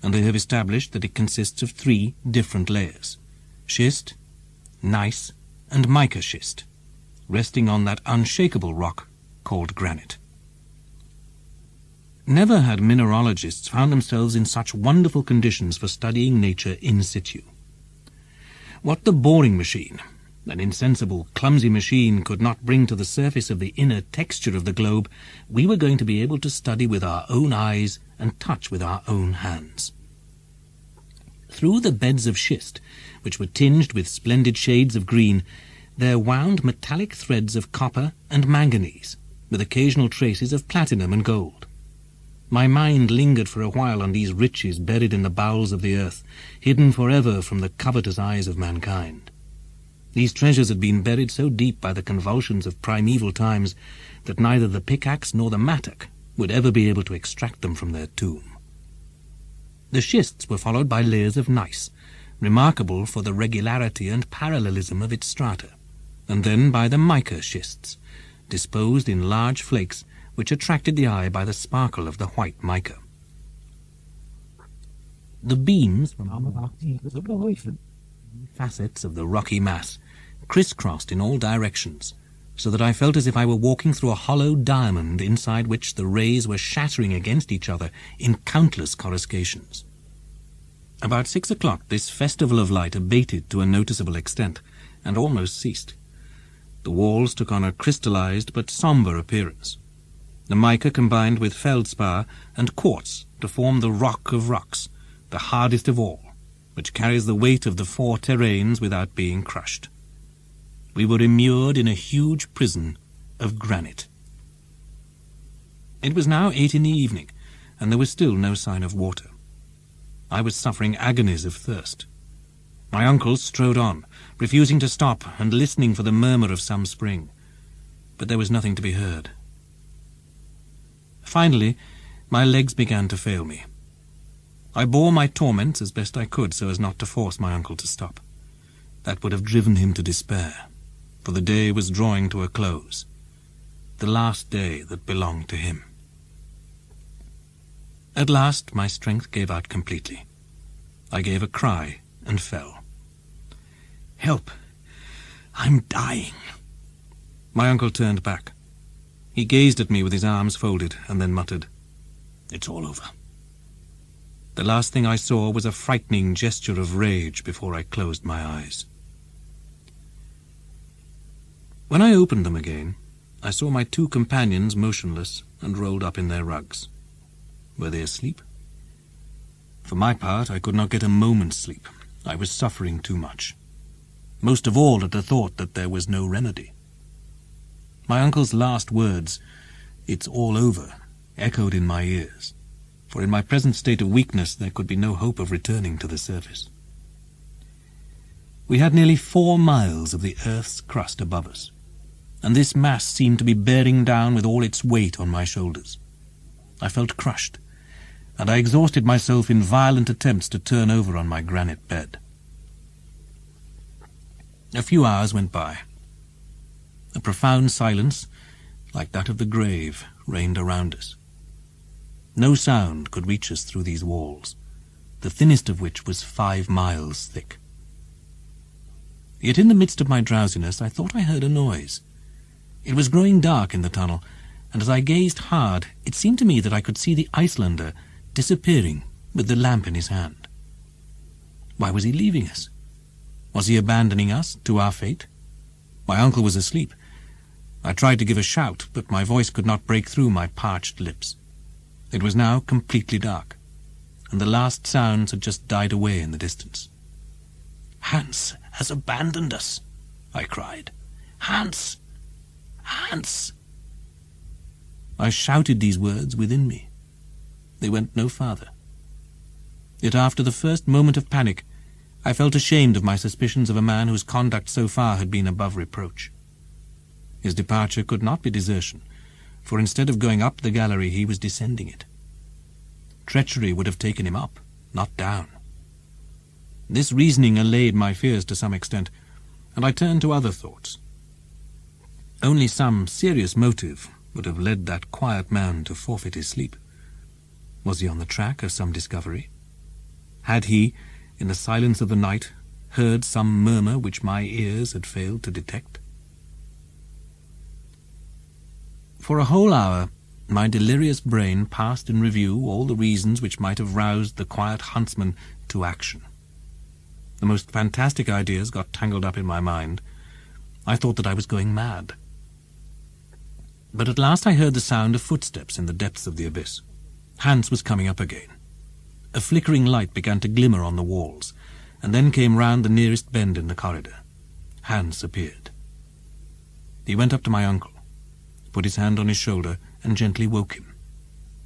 B: and they have established that it consists of 3 different layers: schist, gneiss, and mica schist, resting on that unshakable rock called granite. Never had mineralogists found themselves in such wonderful conditions for studying nature in situ. What the boring machine, an insensible, clumsy machine, could not bring to the surface of the inner texture of the globe, we were going to be able to study with our own eyes and touch with our own hands. through the beds of schist, which were tinged with splendid shades of green, there wound metallic threads of copper and manganese, with occasional traces of platinum and gold. My mind lingered for a while on these riches buried in the bowels of the earth, hidden forever from the covetous eyes of mankind. These treasures had been buried so deep by the convulsions of primeval times that neither the pickaxe nor the mattock would ever be able to extract them from their tomb. The schists were followed by layers of gneiss, remarkable for the regularity and parallelism of its strata, and then by the mica schists, disposed in large flakes which attracted the eye by the sparkle of the white mica. The beams from facets of the rocky mass crisscrossed in all directions, so that I felt as if I were walking through a hollow diamond inside which the rays were shattering against each other in countless coruscations. About 6 o'clock this festival of light abated to a noticeable extent, and almost ceased. The walls took on a crystallized but sombre appearance. The mica combined with feldspar and quartz to form the rock of rocks, the hardest of all, which carries the weight of the 4 terrains without being crushed. We were immured in a huge prison of granite. It was now 8 in the evening, and there was still no sign of water. I was suffering agonies of thirst. My uncle strode on, refusing to stop and listening for the murmur of some spring, but there was nothing to be heard. Finally, my legs began to fail me. I bore my torments as best I could so as not to force my uncle to stop. That would have driven him to despair, for the day was drawing to a close, the last day that belonged to him. At last my strength gave out completely. I gave a cry and fell. "Help! I'm dying!" My uncle turned back. He gazed at me with his arms folded and then muttered, "It's all over." The last thing I saw was a frightening gesture of rage before I closed my eyes. When I opened them again, I saw my 2 companions motionless and rolled up in their rugs. Were they asleep? For my part, I could not get a moment's sleep. I was suffering too much. Most of all at the thought that there was no remedy. My uncle's last words, "It's all over," echoed in my ears, for in my present state of weakness there could be no hope of returning to the surface. We had nearly 4 miles of the earth's crust above us, and this mass seemed to be bearing down with all its weight on my shoulders. I felt crushed, and I exhausted myself in violent attempts to turn over on my granite bed. A few hours went by. A profound silence, like that of the grave, reigned around us. No sound could reach us through these walls, the thinnest of which was 5 miles thick. Yet in the midst of my drowsiness I thought I heard a noise. It was growing dark in the tunnel, and as I gazed hard, it seemed to me that I could see the Icelander disappearing with the lamp in his hand. Why was he leaving us? Was he abandoning us to our fate? My uncle was asleep. I tried to give a shout, but my voice could not break through my parched lips. It was now completely dark, and the last sounds had just died away in the distance. "Hans has abandoned us," I cried. "Hans! Hans!" I shouted these words within me. They went no farther. Yet after the first moment of panic, I felt ashamed of my suspicions of a man whose conduct so far had been above reproach. His departure could not be desertion, for instead of going up the gallery he was descending it. Treachery would have taken him up, not down. This reasoning allayed my fears to some extent, and I turned to other thoughts. Only some serious motive would have led that quiet man to forfeit his sleep. Was he on the track of some discovery? Had he, in the silence of the night, heard some murmur which my ears had failed to detect? For a whole hour, my delirious brain passed in review all the reasons which might have roused the quiet huntsman to action. The most fantastic ideas got tangled up in my mind. I thought that I was going mad. But at last I heard the sound of footsteps in the depths of the abyss. Hans was coming up again. A flickering light began to glimmer on the walls, and then came round the nearest bend in the corridor. Hans appeared. He went up to my uncle, put his hand on his shoulder, and gently woke him.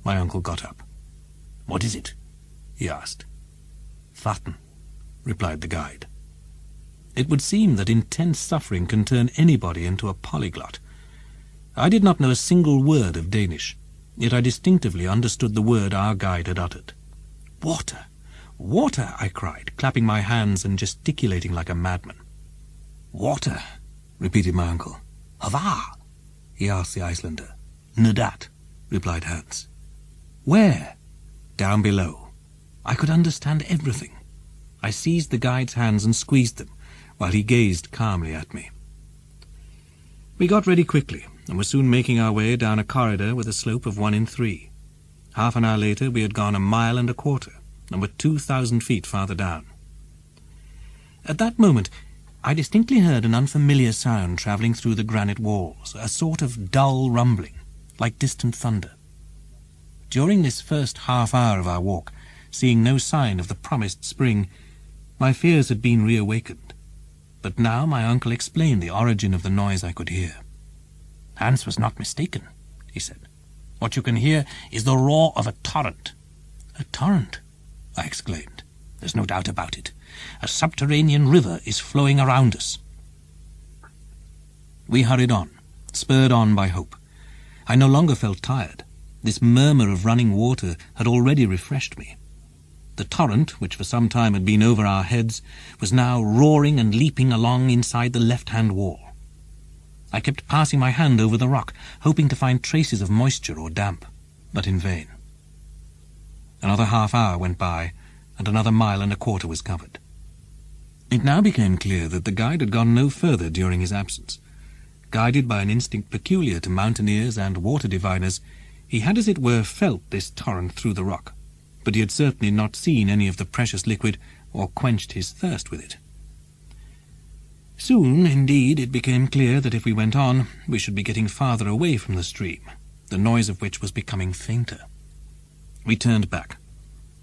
B: My uncle got up. "What is it?" he asked. "Vatten," replied the guide. It would seem that intense suffering can turn anybody into a polyglot. I did not know a single word of Danish, yet I distinctively understood the word our guide had uttered. "Water! Water!" I cried, clapping my hands and gesticulating like a madman. "Water," repeated my uncle. "Hvar?" he asked the Icelander. "Nedat," replied Hans. "Where?" "Down below." I could understand everything. I seized the guide's hands and squeezed them, while he gazed calmly at me. We got ready quickly, and were soon making our way down a corridor with a slope of 1 in 3. Half an hour later we had gone 1.25 miles, and were 2,000 feet farther down. At that moment I distinctly heard an unfamiliar sound travelling through the granite walls, a sort of dull rumbling, like distant thunder. During this first half hour of our walk, seeing no sign of the promised spring, my fears had been reawakened. But now my uncle explained the origin of the noise I could hear. "Hans was not mistaken," he said. "What you can hear is the roar of a torrent." "A torrent?" I exclaimed. "There's no doubt about it. A subterranean river is flowing around us." We hurried on, spurred on by hope. I no longer felt tired. This murmur of running water had already refreshed me. The torrent, which for some time had been over our heads, was now roaring and leaping along inside the left-hand wall. I kept passing my hand over the rock, hoping to find traces of moisture or damp, but in vain. Another half hour went by, and another 1.25 miles was covered. It now became clear that the guide had gone no further during his absence. Guided by an instinct peculiar to mountaineers and water diviners, he had as it were felt this torrent through the rock, but he had certainly not seen any of the precious liquid or quenched his thirst with it. Soon, indeed, it became clear that if we went on, we should be getting farther away from the stream, the noise of which was becoming fainter. We turned back.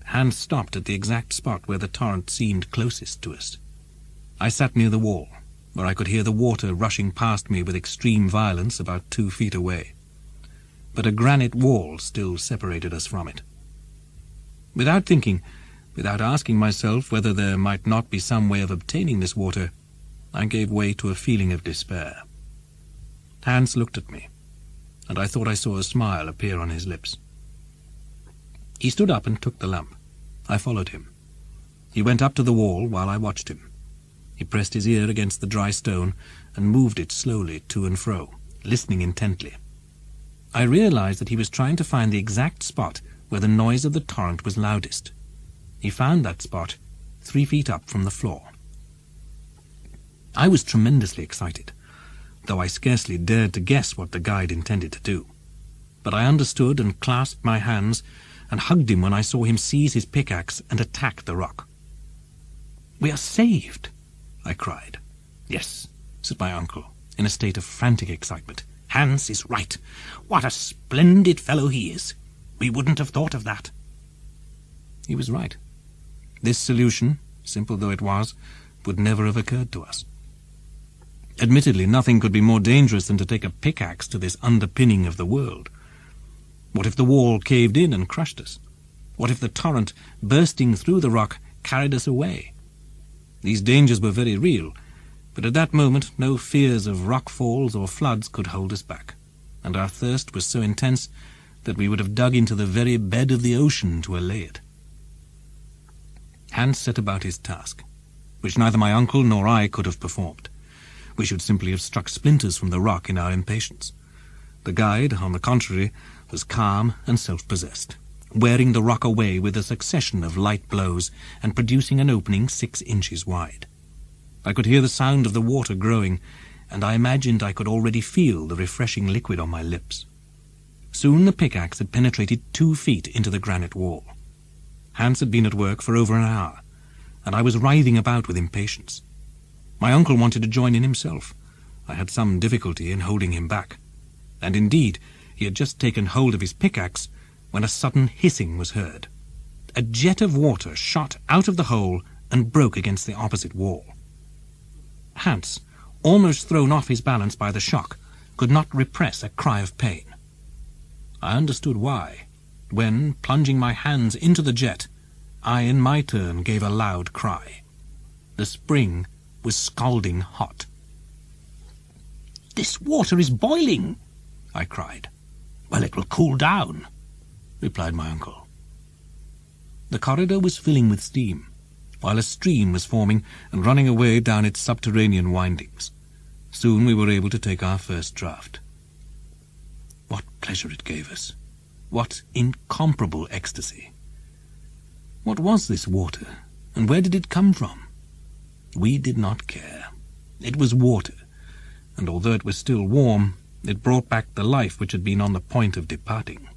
B: Hans stopped at the exact spot where the torrent seemed closest to us. I sat near the wall, where I could hear the water rushing past me with extreme violence about 2 feet away. But a granite wall still separated us from it. Without thinking, without asking myself whether there might not be some way of obtaining this water, I gave way to a feeling of despair. Hans looked at me, and I thought I saw a smile appear on his lips. He stood up and took the lamp. I followed him. He went up to the wall while I watched him. He pressed his ear against the dry stone and moved it slowly to and fro, listening intently. I realized that he was trying to find the exact spot where the noise of the torrent was loudest. He found that spot 3 feet up from the floor. I was tremendously excited, though I scarcely dared to guess what the guide intended to do. But I understood and clasped my hands and hugged him when I saw him seize his pickaxe and attack the rock. "We are saved!" I cried. "Yes," said my uncle, in a state of frantic excitement. "Hans is right. What a splendid fellow he is! We wouldn't have thought of that." He was right. This solution, simple though it was, would never have occurred to us. Admittedly, nothing could be more dangerous than to take a pickaxe to this underpinning of the world. What if the wall caved in and crushed us? What if the torrent, bursting through the rock, carried us away? These dangers were very real, but at that moment no fears of rock falls or floods could hold us back, and our thirst was so intense that we would have dug into the very bed of the ocean to allay it. Hans set about his task, which neither my uncle nor I could have performed. We should simply have struck splinters from the rock in our impatience. The guide, on the contrary, was calm and self-possessed, wearing the rock away with a succession of light blows and producing an opening 6 inches wide. I could hear the sound of the water growing, and I imagined I could already feel the refreshing liquid on my lips. Soon the pickaxe had penetrated 2 feet into the granite wall. Hans had been at work for over an hour, and I was writhing about with impatience. My uncle wanted to join in himself. I had some difficulty in holding him back, and indeed he had just taken hold of his pickaxe when a sudden hissing was heard. a jet of water shot out of the hole and broke against the opposite wall. Hans, almost thrown off his balance by the shock, could not repress a cry of pain. I understood why, when, plunging my hands into the jet, I in my turn gave a loud cry. The spring was scalding hot. "This water is boiling!" I cried. "Well, it will cool down," replied my uncle. The corridor was filling with steam, while a stream was forming and running away down its subterranean windings. Soon we were able to take our first draught. What pleasure it gave us! What incomparable ecstasy! What was this water, and where did it come from? We did not care. It was water, and although it was still warm, it brought back the life which had been on the point of departing.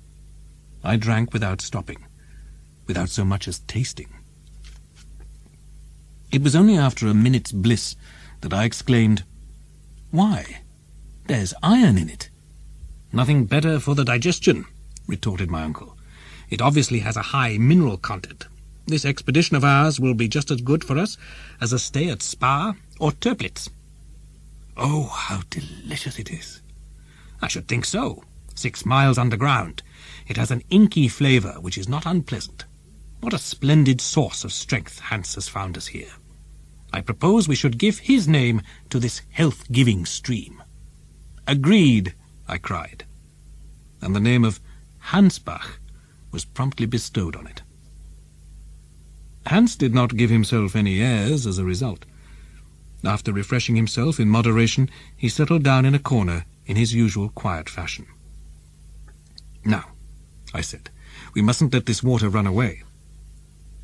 B: I drank without stopping, without so much as tasting. It was only after a minute's bliss that I exclaimed, "Why, there's iron in it!" "Nothing better for the digestion," retorted my uncle. "It obviously has a high mineral content. This expedition of ours will be just as good for us as a stay at Spa or Töplitz." "Oh, how delicious it is!" "I should think so. 6 miles underground. It has an inky flavour which is not unpleasant. What a splendid source of strength Hans has found us here. I propose we should give his name to this health-giving stream." "Agreed," I cried, and the name of Hansbach was promptly bestowed on it. Hans did not give himself any airs as a result. After refreshing himself in moderation, he settled down in a corner in his usual quiet fashion. "Now," I said, "we mustn't let this water run away."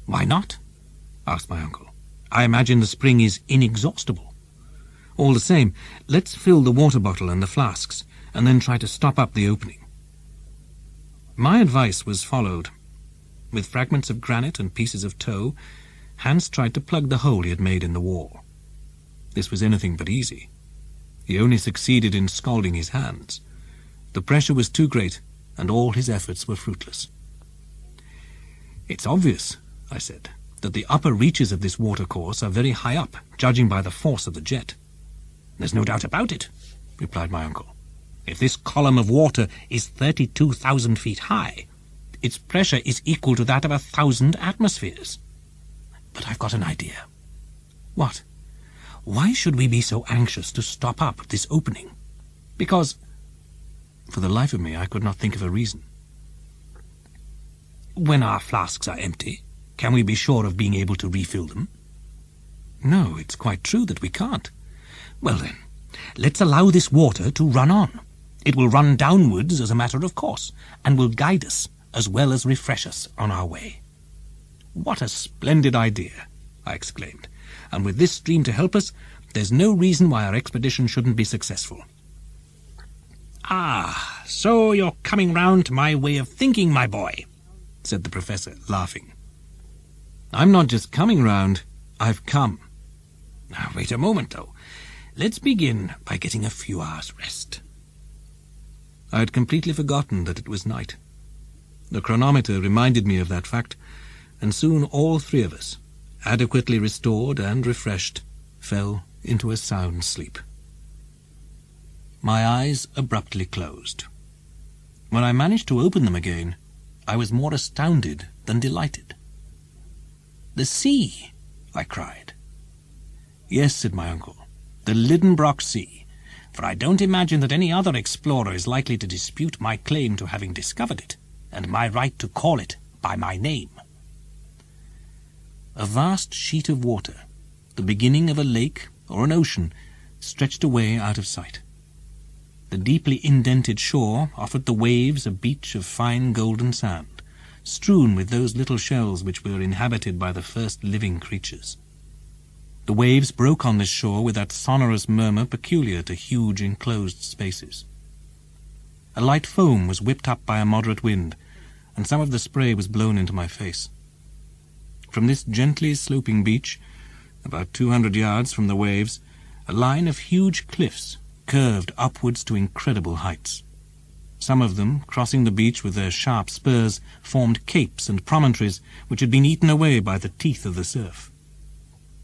B: "Why not?" asked my uncle. "I imagine the spring is inexhaustible. All the same, let's fill the water bottle and the flasks, and then try to stop up the opening." My advice was followed. With fragments of granite and pieces of tow, Hans tried to plug the hole he had made in the wall. This was anything but easy. He only succeeded in scalding his hands. The pressure was too great, and all his efforts were fruitless. "It's obvious," I said, "that the upper reaches of this watercourse are very high up, judging by the force of the jet." "There's no doubt about it," replied my uncle. "If this column of water is 32,000 feet high, its pressure is equal to that of 1,000 atmospheres. But I've got an idea." "What?" "Why should we be so anxious to stop up this opening?" "Because—" For the life of me, I could not think of a reason. "When our flasks are empty, can we be sure of being able to refill them?" "No, it's quite true that we can't." "Well then, let's allow this water to run on. It will run downwards as a matter of course, and will guide us as well as refresh us on our way." "What a splendid idea!" I exclaimed. "And with this stream to help us, there's no reason why our expedition shouldn't be successful." "Ah, so you're coming round to my way of thinking, my boy," said the professor, laughing. "I'm not just coming round, I've come. Now, wait a moment, though. Let's begin by getting a few hours' rest." I had completely forgotten that it was night. The chronometer reminded me of that fact, and soon all three of us, adequately restored and refreshed, fell into a sound sleep. My eyes abruptly closed. When I managed to open them again, I was more astounded than delighted. "The sea!" I cried. "Yes," said my uncle, "the Lidenbrock Sea, for I don't imagine that any other explorer is likely to dispute my claim to having discovered it, and my right to call it by my name." A vast sheet of water, the beginning of a lake or an ocean, stretched away out of sight. The deeply indented shore offered the waves a beach of fine golden sand, strewn with those little shells which were inhabited by the first living creatures. The waves broke on this shore with that sonorous murmur peculiar to huge enclosed spaces. A light foam was whipped up by a moderate wind, and some of the spray was blown into my face. From this gently sloping beach, about 200 yards from the waves, a line of huge cliffs curved upwards to incredible heights. Some of them, crossing the beach with their sharp spurs, formed capes and promontories which had been eaten away by the teeth of the surf.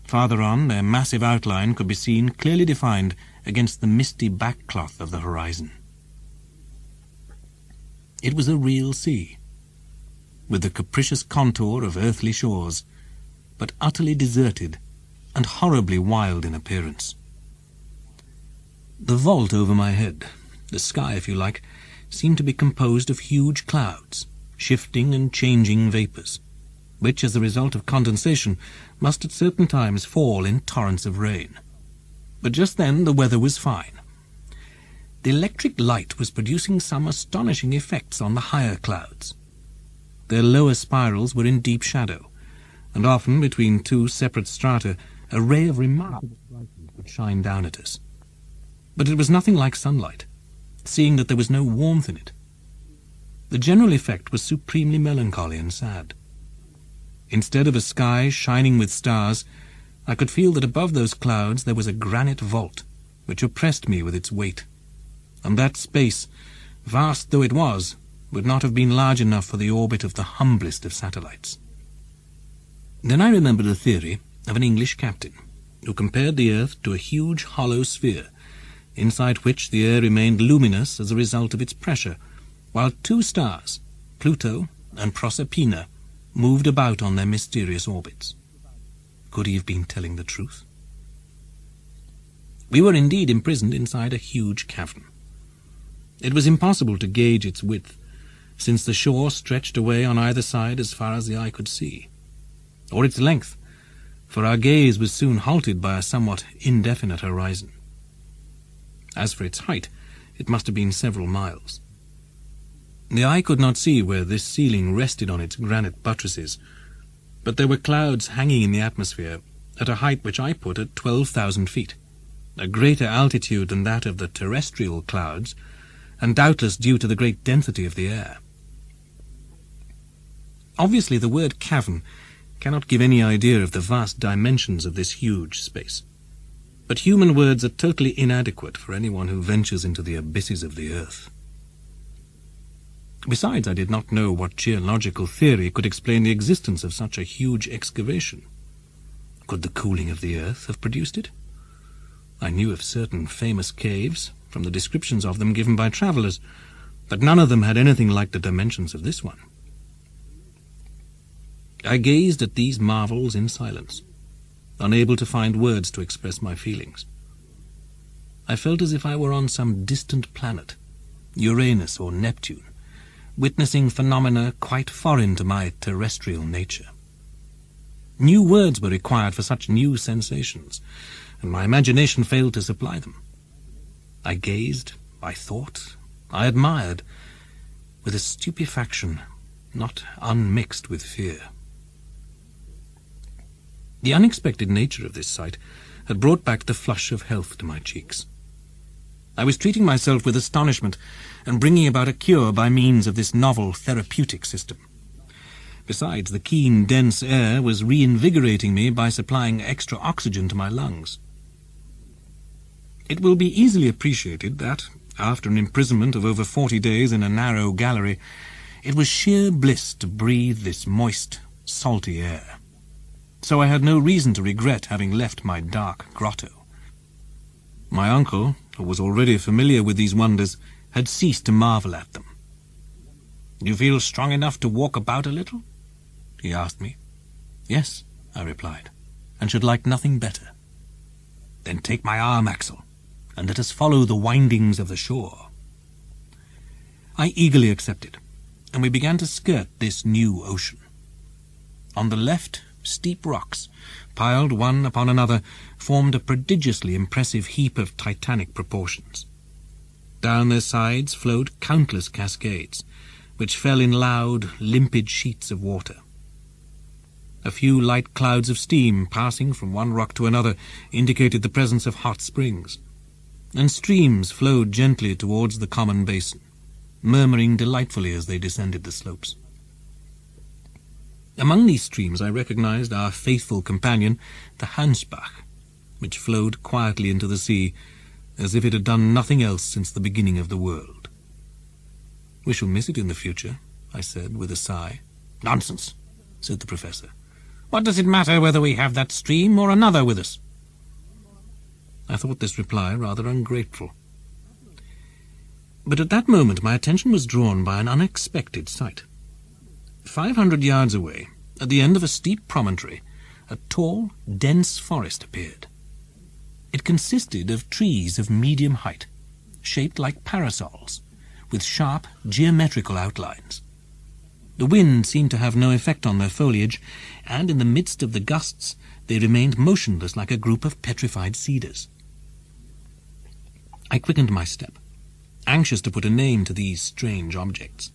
B: Farther on, their massive outline could be seen clearly defined against the misty backcloth of the horizon. It was a real sea, with the capricious contour of earthly shores, but utterly deserted and horribly wild in appearance. The vault over my head, the sky if you like, seemed to be composed of huge clouds, shifting and changing vapours, which, as a result of condensation, must at certain times fall in torrents of rain. But just then the weather was fine. The electric light was producing some astonishing effects on the higher clouds. Their lower spirals were in deep shadow, and often between two separate strata a ray of remarkable brightness would shine down at us. But it was nothing like sunlight, seeing that there was no warmth in it. The general effect was supremely melancholy and sad. Instead of a sky shining with stars, I could feel that above those clouds there was a granite vault, which oppressed me with its weight, and that space, vast though it was, would not have been large enough for the orbit of the humblest of satellites. Then I remembered a theory of an English captain, who compared the earth to a huge hollow sphere, inside which the air remained luminous as a result of its pressure, while two stars, Pluto and Proserpina, moved about on their mysterious orbits. Could he have been telling the truth? We were indeed imprisoned inside a huge cavern. It was impossible to gauge its width, since the shore stretched away on either side as far as the eye could see, or its length, for our gaze was soon halted by a somewhat indefinite horizon. As for its height, it must have been several miles. The eye could not see where this ceiling rested on its granite buttresses, but there were clouds hanging in the atmosphere at a height which I put at 12,000 feet, a greater altitude than that of the terrestrial clouds, and doubtless due to the great density of the air. Obviously the word cavern cannot give any idea of the vast dimensions of this huge space, but human words are totally inadequate for anyone who ventures into the abysses of the earth. Besides, I did not know what geological theory could explain the existence of such a huge excavation. Could the cooling of the earth have produced it? I knew of certain famous caves, from the descriptions of them given by travellers, but none of them had anything like the dimensions of this one. I gazed at these marvels in silence, unable to find words to express my feelings. I felt as if I were on some distant planet, Uranus or Neptune, witnessing phenomena quite foreign to my terrestrial nature. New words were required for such new sensations, and my imagination failed to supply them. I gazed, I thought, I admired, with a stupefaction not unmixed with fear. The unexpected nature of this sight had brought back the flush of health to my cheeks. I was treating myself with astonishment and bringing about a cure by means of this novel therapeutic system. Besides, the keen, dense air was reinvigorating me by supplying extra oxygen to my lungs. It will be easily appreciated that, after an imprisonment of over 40 days in a narrow gallery, it was sheer bliss to breathe this moist, salty air. So I had no reason to regret having left my dark grotto. My uncle, who was already familiar with these wonders, had ceased to marvel at them. "You feel strong enough to walk about a little?" he asked me. "Yes," I replied, "and should like nothing better." "Then take my arm, Axel, and let us follow the windings of the shore." I eagerly accepted, and we began to skirt this new ocean. On the left, steep rocks, piled one upon another, formed a prodigiously impressive heap of titanic proportions. Down their sides flowed countless cascades, which fell in loud, limpid sheets of water. A few light clouds of steam passing from one rock to another indicated the presence of hot springs, and streams flowed gently towards the common basin, murmuring delightfully as they descended the slopes. Among these streams I recognized our faithful companion, the Hansbach, which flowed quietly into the sea, as if it had done nothing else since the beginning of the world. "We shall miss it in the future," I said with a sigh. "Nonsense," said the professor. "What does it matter whether we have that stream or another with us?" I thought this reply rather ungrateful. But at that moment my attention was drawn by an unexpected sight. 500 yards away, at the end of a steep promontory, a tall, dense forest appeared. It consisted of trees of medium height, shaped like parasols, with sharp, geometrical outlines. The wind seemed to have no effect on their foliage, and in the midst of the gusts they remained motionless like a group of petrified cedars. I quickened my step, anxious to put a name to these strange objects.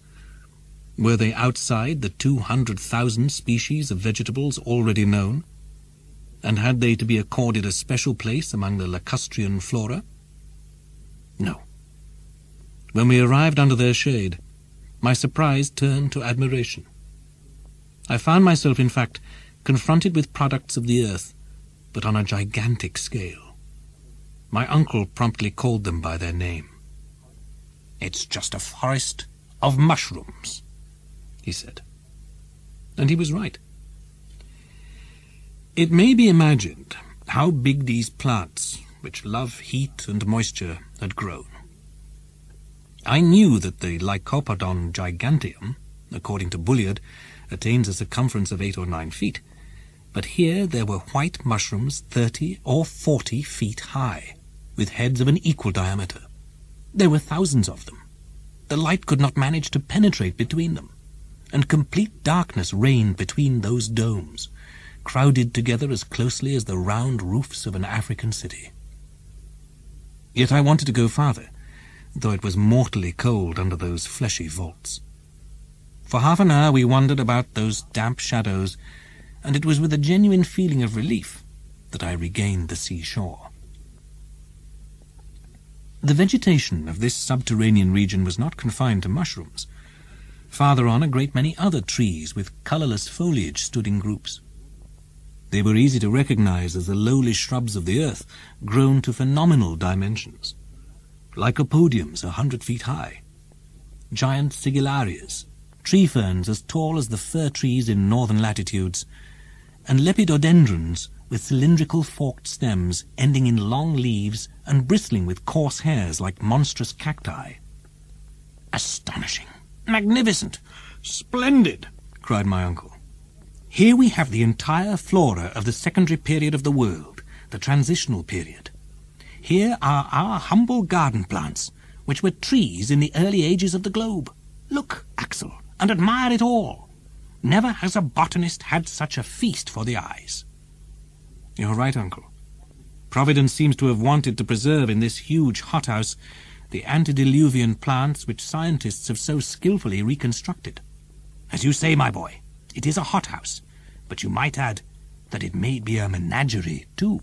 B: Were they outside the 200,000 species of vegetables already known? And had they to be accorded a special place among the lacustrian flora? No. When we arrived under their shade, my surprise turned to admiration. I found myself, in fact, confronted with products of the earth, but on a gigantic scale. My uncle promptly called them by their name. "It's just a forest of mushrooms," he said. And he was right. It may be imagined how big these plants, which love heat and moisture, had grown. I knew that the Lycopodon giganteum, according to Bulliard, attains a circumference of 8 or 9 feet, but here there were white mushrooms 30 or 40 feet high, with heads of an equal diameter. There were thousands of them. The light could not manage to penetrate between them, and complete darkness reigned between those domes, crowded together as closely as the round roofs of an African city. Yet I wanted to go farther, though it was mortally cold under those fleshy vaults. For half an hour we wandered about those damp shadows, and it was with a genuine feeling of relief that I regained the seashore. The vegetation of this subterranean region was not confined to mushrooms. Farther on, a great many other trees with colourless foliage stood in groups. They were easy to recognize as the lowly shrubs of the earth, grown to phenomenal dimensions. Lycopodiums 100 feet high, giant sigillarias, tree ferns as tall as the fir trees in northern latitudes, and lepidodendrons with cylindrical forked stems ending in long leaves and bristling with coarse hairs like monstrous cacti. "Astonishing! Magnificent! Splendid!" cried my uncle. "Here we have the entire flora of the secondary period of the world, the Transitional Period. Here are our humble garden plants, which were trees in the early ages of the globe. Look, Axel, and admire it all. Never has a botanist had such a feast for the eyes." "You're right, Uncle. Providence seems to have wanted to preserve in this huge hothouse the antediluvian plants which scientists have so skillfully reconstructed. As you say, my boy, it is a hothouse, but you might add that it may be a menagerie too."